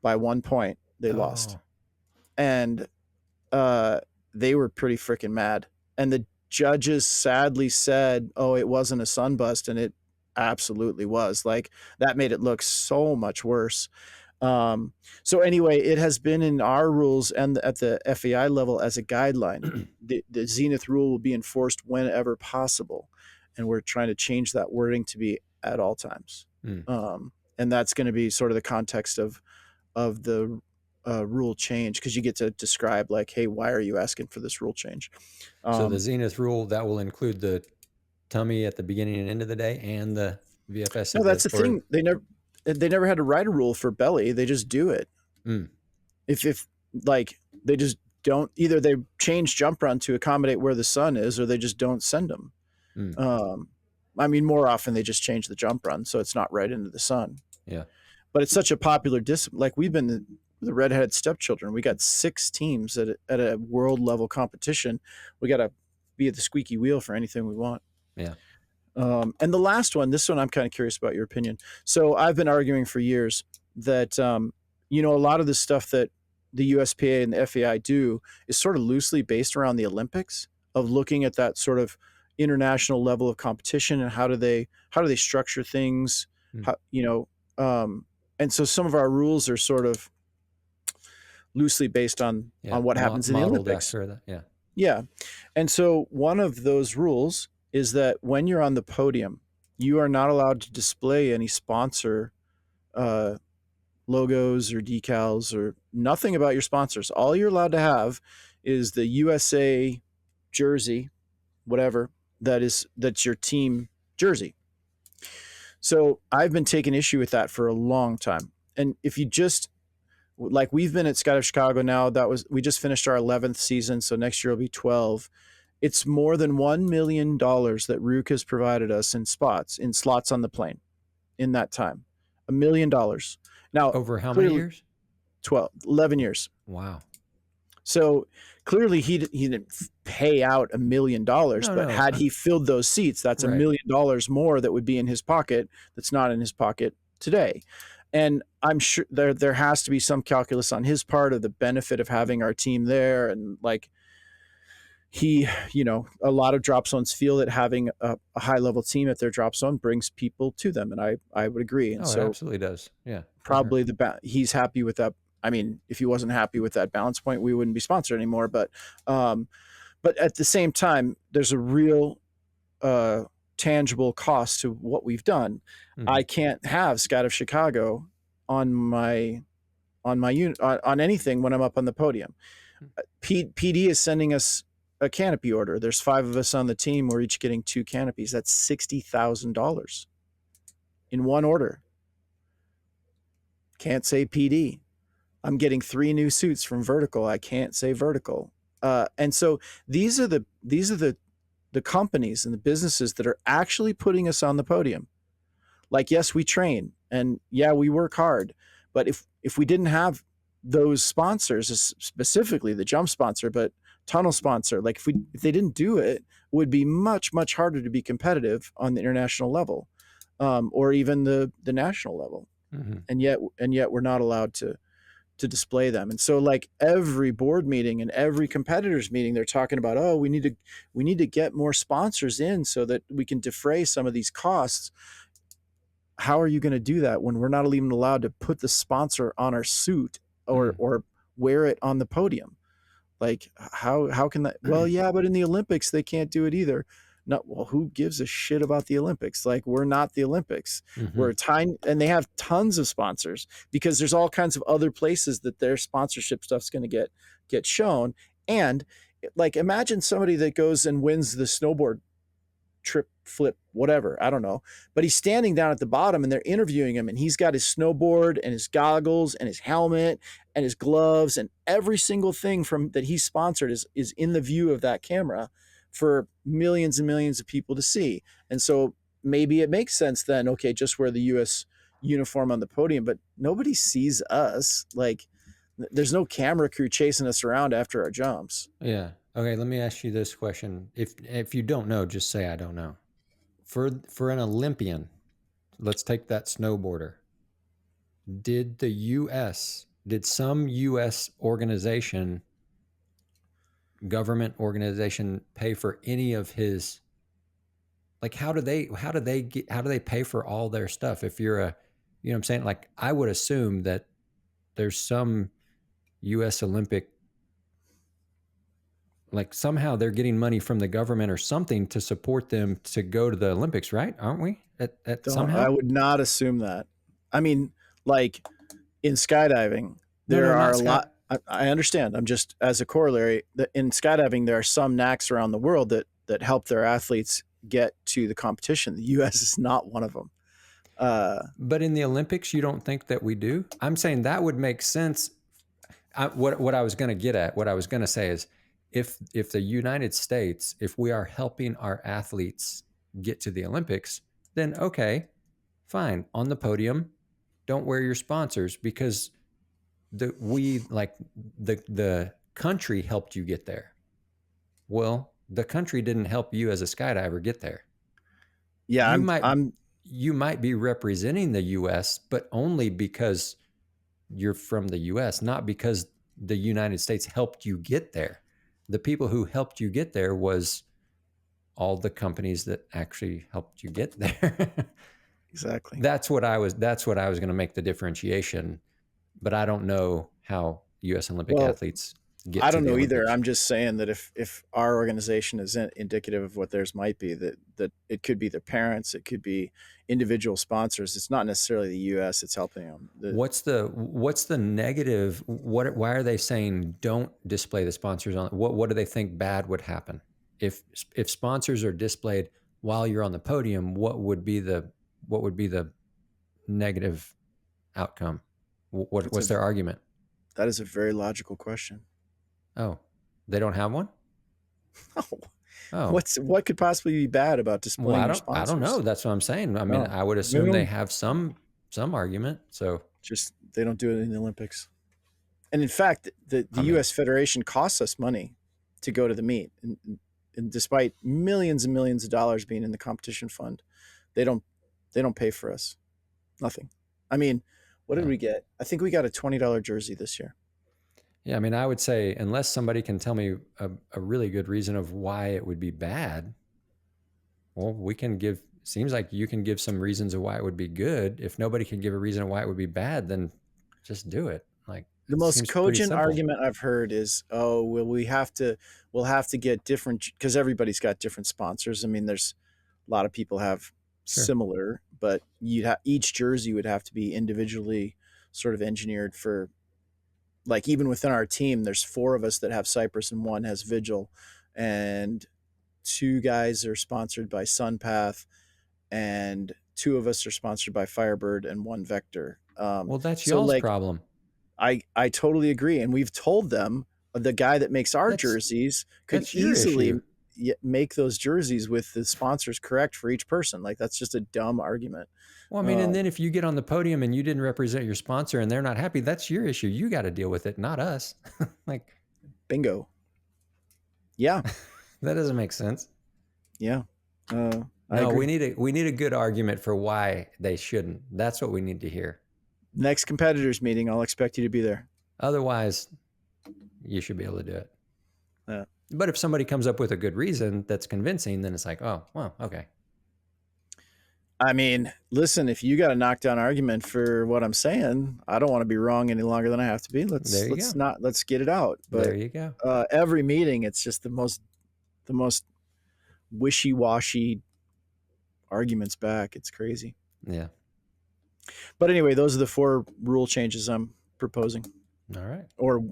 by 1 point. They lost. Oh. And they were pretty freaking mad. And the judges sadly said, oh, it wasn't a sunbust. And it absolutely was. Like, that made it look so much worse. So anyway, it has been in our rules and at the FAI level as a guideline. The Zenith rule will be enforced whenever possible, and we're trying to change that wording to be at all times. And that's going to be sort of the context of the rule change, because you get to describe, like, hey, why are you asking for this rule change? So the Zenith rule, that will include the tummy at the beginning and end of the day, and the VFS No, is that's the the or thing. They never had to write a rule for belly. They just do it. mm, If like they just don't, either they change jump run to accommodate where the sun is, or they just don't send them. mm, Um, I mean, more often they just change the jump run so it's not right into the sun. yeah. But it's such a popular discipline. Like we've been the redheaded stepchildren. We got 6 teams at a world level competition. We got to be at the squeaky wheel for anything we want. Yeah. And the last one, this one, I'm kind of curious about your opinion. So I've been arguing for years that a lot of the stuff that the USPA and the FAI do is sort of loosely based around the Olympics, of looking at that sort of international level of competition and how do they structure things, Mm, how and so some of our rules are sort of loosely based yeah. on what happens in the Modeled Olympics. after that. Yeah. Yeah. And so one of those rules is that when you're on the podium, you are not allowed to display any sponsor uh, logos or decals or nothing about your sponsors. All you're allowed to have is the USA jersey, whatever that's your team jersey. So I've been taking issue with that for a long time. And if you just like, we've been at Skydive Chicago now, we just finished our 11th season, so next year will be 12. It's more than $1 million that Rook has provided us in slots on the plane in that time. $1 million. Now, Over how many clearly, years? 12, 11 years. Wow. So clearly he didn't pay out $1 million, No, but no. had he filled those seats, that's a Right. $1 million more that would be in his pocket that's not in his pocket today. And I'm sure there has to be some calculus on his part of the benefit of having our team there. And like a lot of drop zones feel that having a high level team at their drop zone brings people to them. And I would agree. And Oh, it so absolutely does. Yeah, for sure. probably he's happy with that. I mean, if he wasn't happy with that balance point, we wouldn't be sponsored anymore. But at the same time, there's a real uh, tangible cost to what we've done. Hmm. I can't have Skydive Chicago on my unit on anything when I'm up on the podium. PD is sending us a canopy order. There's 5 of us on the team. We're each getting 2 canopies. That's $60,000 in one order. Can't say PD. I'm getting 3 new suits from Vertical. I can't say Vertical. And so these are the companies and the businesses that are actually putting us on the podium. Like, yes, we train and yeah, we work hard, but if we didn't have those sponsors, specifically the jump sponsor, but tunnel sponsor, like if they didn't do it, it would be much harder to be competitive on the international level, or even the national level. Hmm. And yet we're not allowed to display them. And so like every board meeting and every competitors meeting, they're talking about, oh, we need to get more sponsors in so that we can defray some of these costs. How are you going to do that when we're not even allowed to put the sponsor on our suit Mm. or wear it on the podium? Like how can that? Well, yeah, but in the Olympics they can't do it either. No, well, who gives a shit about the Olympics? Like, we're not the Olympics. Hmm. We're tiny, and they have tons of sponsors because there's all kinds of other places that their sponsorship stuff's going to get shown. And like, imagine somebody that goes and wins the snowboard trip, flip, whatever, I don't know, but he's standing down at the bottom and they're interviewing him, and he's got his snowboard and his goggles and his helmet and his gloves, and every single thing from that he's sponsored is in the view of that camera for millions and millions of people to see. And so maybe it makes sense then, okay, just wear the US uniform on the podium, but nobody sees us. Like, there's no camera crew chasing us around after our jumps. Yeah. Okay. Let me ask you this question. If you don't know, just say I don't know. For an Olympian, let's take that snowboarder. Did the U.S. did some U.S. organization, government organization, pay for any of his? Like, how do they pay for all their stuff? If you're a, you know what I'm saying? Like, I would assume that there's some U.S. Olympic, like somehow they're getting money from the government or something to support them to go to the Olympics, right? Aren't we? At Don't I somehow? would not assume that. I mean, like, in skydiving, No, no, there are not a Scott. lot. I understand. I'm just, as a corollary, that in skydiving there are some NACs around the world that help their athletes get to the competition. The U.S. is not one of them. But in the Olympics, you don't think that we do? I'm saying that would make sense. What I was going to get at, what I was going to say is, if the United States, if we are helping our athletes get to the Olympics, then okay, fine, on the podium, don't wear your sponsors because the country helped you get there. Well, the country didn't help you as a skydiver get there. Yeah, You I'm might I'm you might be representing the US, but only because you're from the US, not because the United States helped you get there. The people who helped you get there was all the companies that actually helped you get there. exactly. That's what I was going to make the differentiation, but I don't know how US Olympic Well, athletes get I to don't the know either. Olympics. I'm just saying that if our organization is indicative of what theirs might be, that it could be their parents, it could be individual sponsors. It's not necessarily the U.S. It's helping them. What's the negative? Why are they saying don't display the sponsors on? What do they think bad would happen if sponsors are displayed while you're on the podium? What would be the negative outcome? That's a What's their argument? that is a very logical question. Oh, they don't have one. Oh, Oh, what could possibly be bad about well, displaying I your don't know. sponsors? That's what I'm saying. I mean, No, I would they assume they don't. have some argument. So, Just they don't do it in the Olympics. And in fact, the I mean, U.S. Federation costs us money to go to the meet, and despite millions and millions of dollars being in the competition fund, they don't they don't pay for us. Nothing. I mean, what did oh. we get? I think we got a $20 jersey this year. Yeah, I mean, I would say unless somebody can tell me a really good reason of why it would be bad, well, we can give. Seems like you can give some reasons of why it would be good. If nobody can give a reason of why it would be bad, then just do it. Like The it most seems pretty cogent simple. argument I've heard is, "Oh, well, we'll have to get different because everybody's got different sponsors. I mean, there's a lot of people have Sure. similar, but each jersey would have to be individually sort of engineered for, like, even within our team, there's four of us that have Cypress and one has Vigil, and two guys are sponsored by Sunpath, and two of us are sponsored by Firebird and one Vector. Well, that's So y'all's like problem. I totally agree, and we've told them the guy that makes our That's jerseys could that's your issue. easily make those jerseys with the sponsors correct for each person. Like that's just a dumb argument. Well, I mean, and Um, then if you get on the podium and you didn't represent your sponsor and they're not happy, that's your issue. You got to deal with it, not us. Like Bingo. Yeah, that doesn't make sense. yeah. I No, we agree. need a good argument for why they shouldn't. That's what we need to hear. Next competitors meeting, I'll expect you to be there. Otherwise, you should be able to do it. Uh, But if somebody comes up with a good reason that's convincing, then it's like, oh, well, okay. I mean, listen, if you got a knockdown argument for what I'm saying, I don't want to be wrong any longer than I have to be. There you go. Let's get it out. There But you go. every meeting, it's just the most wishy washy arguments back. It's crazy. Yeah. But anyway, those are the four rule changes I'm proposing. All right. Or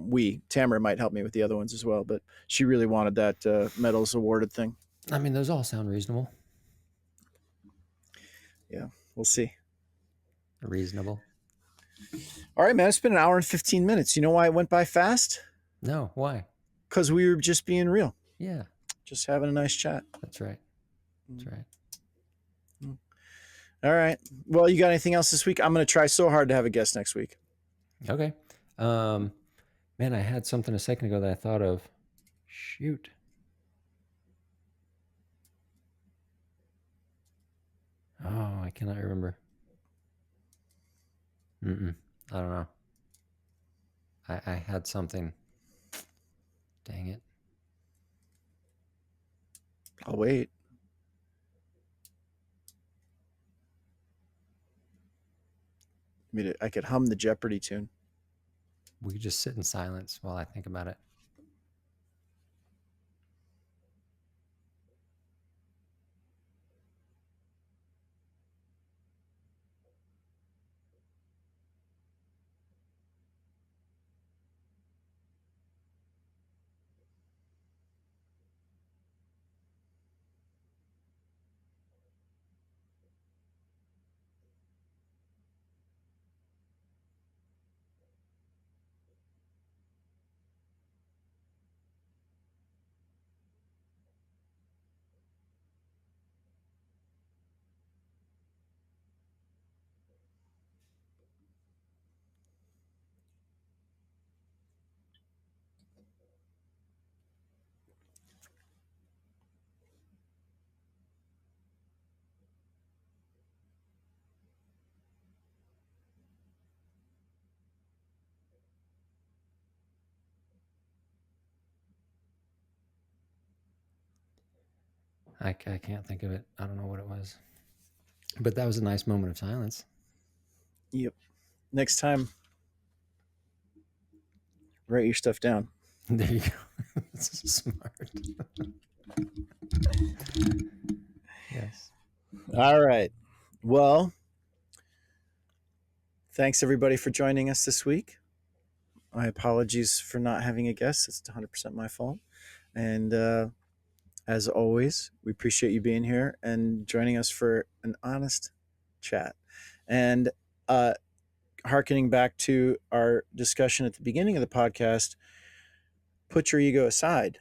Tamara might help me with the other ones as well, but she really wanted that medals awarded thing. I mean, those all sound reasonable. Yeah, we'll see. Reasonable. All right, man. It's been an hour and 15 minutes. You know why it went by fast? No, why? Because we were just being real, Yeah, just having a nice chat. that's right. That's right. All right. Well, you got anything else this week? I'm going to try so hard to have a guest next week. Okay. Um, man, I had something a second ago that I thought of. Shoot. Oh, I cannot remember. I don't know. I had something. Dang it. I'll wait. I could hum the Jeopardy tune. We could just sit in silence while I think about it. I can't think of it. I don't know what it was. But that was a nice moment of silence. Yep. Next time, write your stuff down. There you go. This is smart. Yes. All right. Well, thanks everybody for joining us this week. My apologies for not having a guest. It's 100% my fault. And as always, we appreciate you being here and joining us for an honest chat. And hearkening back to our discussion at the beginning of the podcast, put your ego aside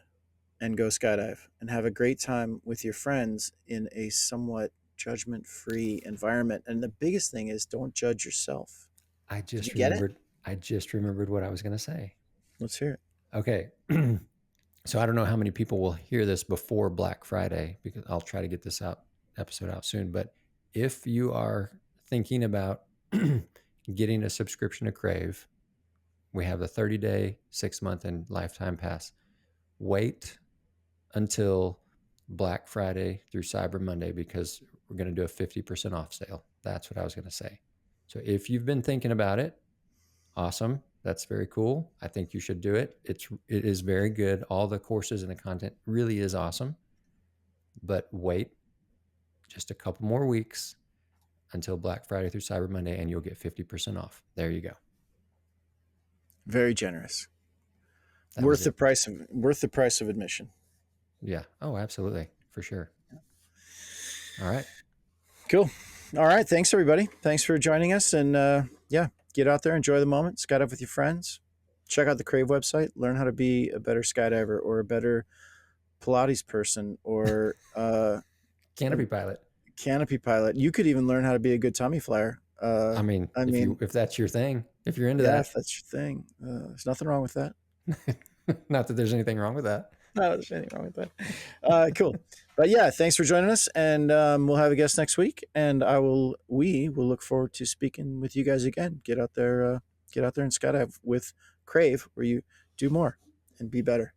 and go skydive and have a great time with your friends in a somewhat judgment free environment. And the biggest thing is don't judge yourself. I Did you just get it? remembered. I just remembered what I was going to say. Let's hear it. Okay. So I don't know how many people will hear this before Black Friday because I'll try to get this episode out soon. But if you are thinking about getting a subscription to Crave, we have a 30-day, 6-month, and lifetime pass. Wait until Black Friday through Cyber Monday because we're going to do a 50% off sale. That's what I was going to say. So if you've been thinking about it, awesome. That's very cool. I think you should do it. It is very good. All the courses and the content really is awesome. But wait just a couple more weeks until Black Friday through Cyber Monday and you'll get 50% off. There you go. Very generous. That was it. Worth the price of admission. Yeah. Oh, absolutely. For sure. All right. Cool. All right. Thanks everybody. Thanks for joining us. And yeah, get out there, enjoy the moment, skydive with your friends. Check out the Crave website, learn how to be a better skydiver or a better Pilates person or a Canopy pilot. canopy pilot. You could even learn how to be a good tummy flyer. I mean, if that's your thing, if you're into yeah, if that, that's your thing, there's nothing wrong with that. not that there's anything wrong with that. No, there's anything wrong with that. Cool. But yeah, thanks for joining us, and we'll have a guest next week. And we will look forward to speaking with you guys again. Get out there and skydive with Crave, where you do more and be better.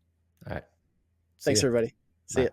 All right. Thanks, everybody. See ya.